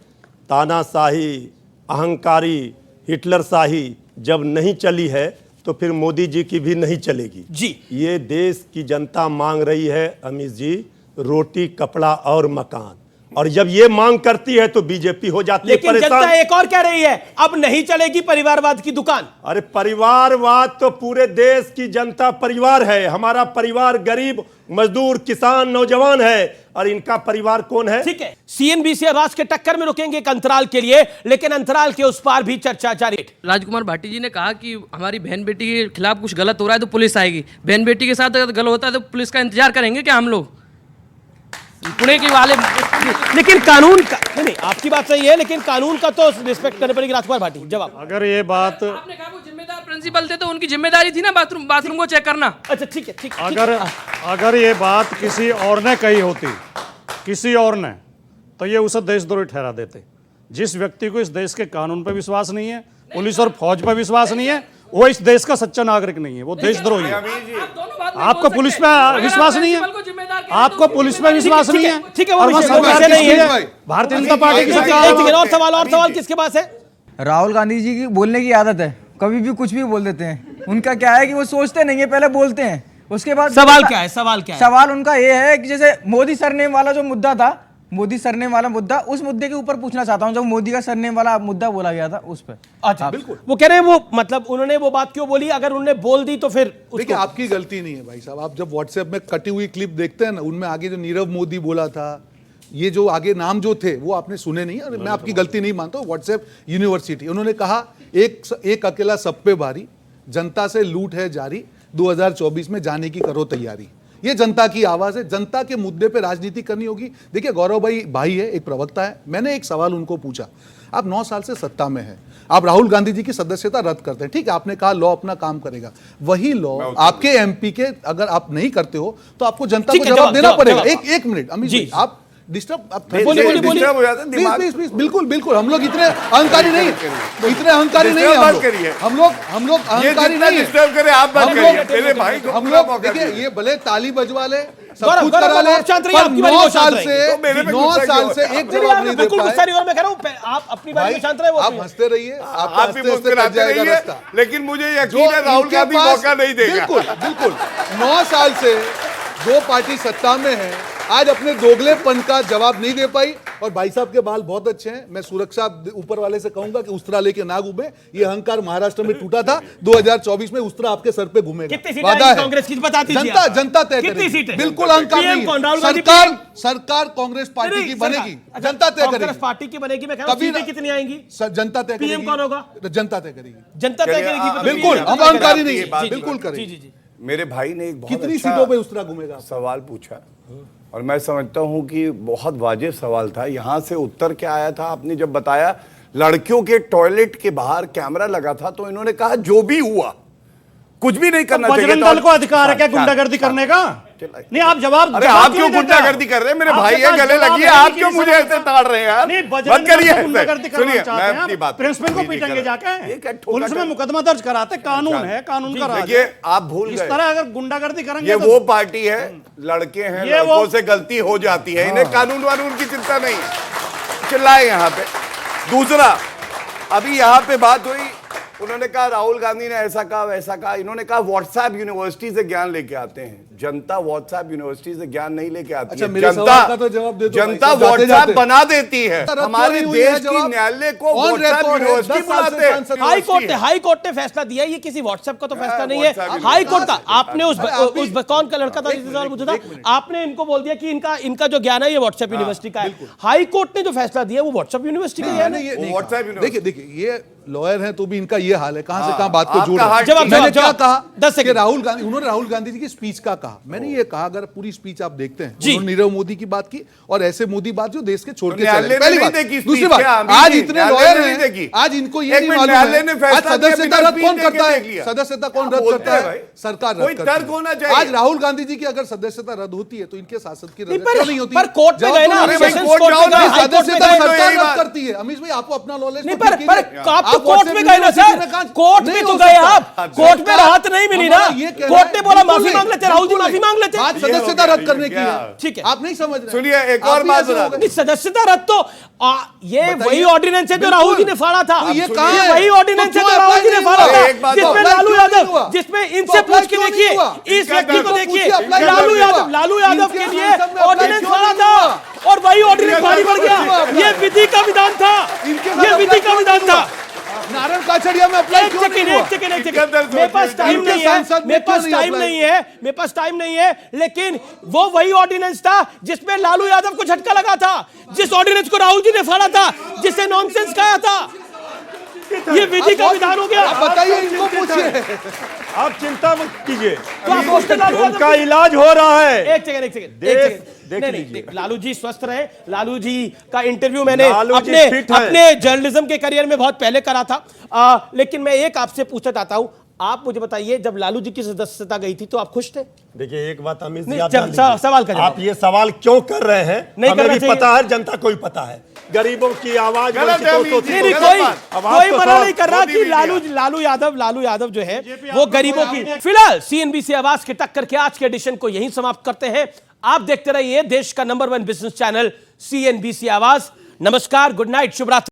तानाशाही, अहंकारी, हिटलरशाही जब नहीं चली है तो फिर मोदी जी की भी नहीं चलेगी जी। ये देश की जनता मांग रही है अमित जी, रोटी, कपड़ा और मकान। और जब ये मांग करती है तो बीजेपी हो जाती है परेशान। जनता एक और कह रही है, अब नहीं चलेगी परिवारवाद की दुकान। अरे परिवारवाद तो पूरे देश की जनता परिवार है। हमारा परिवार गरीब, मजदूर, किसान, नौजवान है। और इनका परिवार कौन है? ठीक है, सीएनबीसी आवाज के टक्कर में रुकेंगे एक अंतराल के लिए, लेकिन अंतराल के उस पार भी चर्चा जारी। राजकुमार भाटी जी ने कहा कि हमारी बहन बेटी के खिलाफ कुछ गलत हो रहा है तो पुलिस आएगी। बहन बेटी के साथ अगर गलत होता है तो पुलिस का इंतजार करेंगे क्या हम लोग? पुणे के वाले लेकिन कानून का नहीं, आपकी बात सही है, लेकिन कानून का तो रिस्पेक्ट करनी पड़ेगी। राजकुमार भाटी जवाब। अगर ये बात आपने कहा वो जिम्मेदार प्रिंसिपल थे तो उनकी जिम्मेदारी थी ना बाथरूम को चेक करना। अच्छा ठीक है, ठीक। अगर ये बात किसी और ने कही होती, किसी और ने, तो ये उसे देशद्रोही ठहरा देते। जिस व्यक्ति को इस देश के कानून पर विश्वास नहीं है, पुलिस और फौज पर विश्वास नहीं है, वो इस देश का सच्चा नागरिक नहीं है, वो देशद्रोही है। आपको पुलिस में विश्वास नहीं है, आपको पुलिस में विश्वास नहीं है, ठीक है, और सरकार नहीं है, भारतीय जनता पार्टी की सरकार। और सवाल किसके पास है? राहुल गांधी जी की बोलने की आदत है, कभी भी कुछ भी बोल देते हैं। उनका क्या है कि वो सोचते नहीं है, पहले बोलते हैं, उसके बाद सवाल क्या है? सवाल उनका ये है कि जैसे मोदी सरनेम वाला जो मुद्दा था, मोदी सरनेम वाला मुद्दा, उस मुद्दे के ऊपर पूछना चाहता हूं। जब मोदी का सरनेम वाला मुद्दा बोला गया था उस पर। अच्छा बिल्कुल, वो कह रहे हैं वो मतलब उन्होंने वो बात क्यों बोली? अगर उन्होंने बोल दी तो फिर देखिए आपकी गलती नहीं है भाई साहब। आप जब व्हाट्सएप में कटी हुई क्लिप देखते हैं ना, उनमें आगे जो नीरव मोदी बोला था, ये जो आगे नाम जो थे वो आपने सुने नहीं। और मैं आपकी गलती नहीं मानता हूं। व्हाट्सएप यूनिवर्सिटी, उन्होंने कहा एक अकेला सब पे भारी, जनता से लूट है जारी, 2024 में जाने की करो तैयारी। ये जनता की आवाज है, जनता के मुद्दे पे राजनीति करनी होगी। देखिए गौरव भाई है, एक प्रवक्ता है, मैंने एक सवाल उनको पूछा, आप 9 साल से सत्ता में हैं, आप राहुल गांधी जी की सदस्यता रद्द करते हैं, ठीक है, आपने कहा लॉ अपना काम करेगा, वही लॉ आपके एमपी के अगर आप नहीं करते हो तो आपको जनता को जवाब देना पड़ेगा। एक मिनट अमित जी, आप डिस्टर्ब बिल्कुल हम लोग इतने अहंकारी नहीं है, हम लोग अहंकारी नहीं है। हम लोग देखिए, ये भले ताली बजवा ले, सब कुछ करा ले, पर 9 साल से एक जवाब नहीं दे पाए। आप अपनी बात में शांत रहे, आप हंसते रहिए, आप रहिए, लेकिन मुझे यकीन है राहुल गांधी मौका नहीं देगा। बिल्कुल 9 साल से जो पार्टी सत्ता में है आज अपने दोगलेपन का जवाब नहीं दे पाई और भाई साहब के बाल बहुत अच्छे हैं। मैं सुरक्षा ऊपर वाले से कहूंगा कि उस तरह लेके ना घूमे। ये अहंकार महाराष्ट्र में टूटा था, 2024 में उस तरह आपके सर पे घूमेगा। कितनी सीटें कांग्रेस की बता दीजिए? जनता तय करेगी। बिल्कुल अहंकार नहीं। सरकार कांग्रेस पार्टी की बनेगी, जनता तय करेगी। कांग्रेस पार्टी की बनेगी, मैं कह रहा हूं सीटें कितनी आएंगी? जनता तय करेगी। पीएम कौन होगा? जनता तय करेगी। जनता तय करेगी, बिल्कुल। हम अहंकारी नहीं है, बिल्कुल करेगी। मेरे भाई ने एक बहुत कितनी अच्छा सीटों पे उस तरह घूमेगा सवाल पूछा और मैं समझता हूं कि बहुत वाजिब सवाल था। यहां से उत्तर क्या आया था, आपने जब बताया लड़कियों के टॉयलेट के बाहर कैमरा लगा था तो इन्होंने कहा जो भी हुआ कुछ भी नहीं करना चाहिए। बजरंग दल को अधिकार है क्या गुंडागर्दी करने का? नहीं, आप जवाब। अरे आप क्यों गुंडागर्दी कर रहे हैं? मेरे भाई है, गले लगी है, आप क्यों मुझे ऐसे ताड़ रहे हैं यार? मत करिए। सुनिए, मैं अपनी बात, प्रिंसिपल को पीटेंगे जाके, पुलिस में मुकदमा दर्ज कराते, कानून है, कानून का राज है। आप भूल गए, इस तरह अगर गुंडागर्दी करेंगे ये वो पार्टी है, लड़के हैं, लड़कों से गलती हो जाती है, इन्हें कानून वानून की चिंता नहीं है। चिल्लाए यहाँ पे। दूसरा, अभी यहाँ पे बात हुई, उन्होंने कहा राहुल गांधी ने ऐसा कहा वैसा कहा। इन्होंने कहा व्हाट्सएप यूनिवर्सिटी से ज्ञान लेके आते हैं। जनता व्हाट्सएप यूनिवर्सिटी से ज्ञान नहीं लेके आती है। जनता व्हाट्सएप बना देती है। हमारे देश की न्यायालय को व्हाट्सएप यूनिवर्सिटी बुलाते हैं। हाई कोर्ट ने फैसला दिया, ये किसी व्हाट्सएप का तो फैसला नहीं है, हाई कोर्ट का। आपने उस कौन का लड़का था जिससे सवाल पूछा था, आपने इनको बोल दिया कि इनका जो ज्ञान है ये व्हाट्सएप यूनिवर्सिटी का है। हाई कोर्ट ने जो फैसला दिया वो व्हाट्सएप यूनिवर्सिटी का है। देखिए ये लॉयर हैं तो भी इनका ये हाल है, कहां से कहां बात को जोड़ रहे हैं। मैंने क्या कहा कि राहुल गांधी, उन्होंने राहुल गांधी जी की स्पीच का कहा। मैंने ये कहा अगर पूरी स्पीच आप देखते हैं, उन्होंने नीरव मोदी की बात की और ऐसे मोदी बात जो देश के छोड़ के चले। पहली बात। दूसरी बात, आज इतने लॉयर हैं, आज इनको ये नहीं मालूम है आज सदस्यता रद्द कौन करता है? सदस्यता कौन रद्द करता है? सरकार रद्द करती है। आज राहुल गांधी जी की अगर सदस्यता रद्द होती है तो इनके शासन की रद्द क्यों नहीं होती? पर कोर्ट में गए ना, सदस्यता सरकार रद्द करती है। अमीश भाई आपको अपना नॉलेज नहीं, पर आप तो कोर्ट में गए ना सर, कोर्ट में तो गए आप, कोर्ट में राहत नहीं मिली ना, कोर्ट ने बोला माफी मांग लेते, राहुल जी माफी मांग लेते। बात सदस्यता रद्द करने की है, ठीक है, आप नहीं समझ रहे। सुनिए एक और बात बता, सदस्यता रद्द तो ये वही ऑर्डिनेंस है जो राहुल जी ने फाड़ा था। ये वही ऑर्डिनेंस है जो राहुल जी ने फाड़ा था, जिसमें लालू यादव, जिसमें इनसे पूछ के देखिए, इस व्यक्ति को देखिए, लालू यादव के लिए ऑर्डिनेंस फाड़ा था और वही ऑर्डिनेंस भारी पड़ गया। ये विधि का विधान था, ये विधि का विधान था। नारायण काछड़िया में अप्लाई क्यों नहीं हुआ? मेरे पास टाइम नहीं है, मेरे पास टाइम नहीं है, लेकिन वो वही ऑर्डिनेंस था जिसमें लालू यादव को झटका लगा था, जिस ऑर्डिनेंस को राहुल जी ने फाड़ा था, जिसे नॉनसेंस कहा था। ये विधि का विधान हो गया। आप बताइए, इनको पूछिए। आप चिंता मत कीजिए, तो उनका इलाज हो रहा है। एक सेकंड, नहीं, लालू जी स्वस्थ रहे। लालू जी का इंटरव्यू मैंने अपने जर्नलिज्म के करियर में बहुत पहले करा था। लेकिन मैं एक आपसे पूछना चाहता हूं, आप मुझे बताइए, जब लालू जी की सदस्यता गई थी तो आप खुश थे? देखिए एक बात अमित सवाल का आप ये सवाल क्यों कर रहे हैं? नहीं हमें भी पता है, जनता को भी पता है, गरीबों की आवाज कोई मना नहीं कर रहा कि लालू यादव जो है वो गरीबों की। फिलहाल सीएनबीसी आवाज के टक्कर के आज के एडिशन को यहीं समाप्त करते हैं। आप देखते रहिए देश का नंबर 1 बिजनेस चैनल सीएनबीसी आवाज। नमस्कार, गुड नाइट, शुभ रात्रि।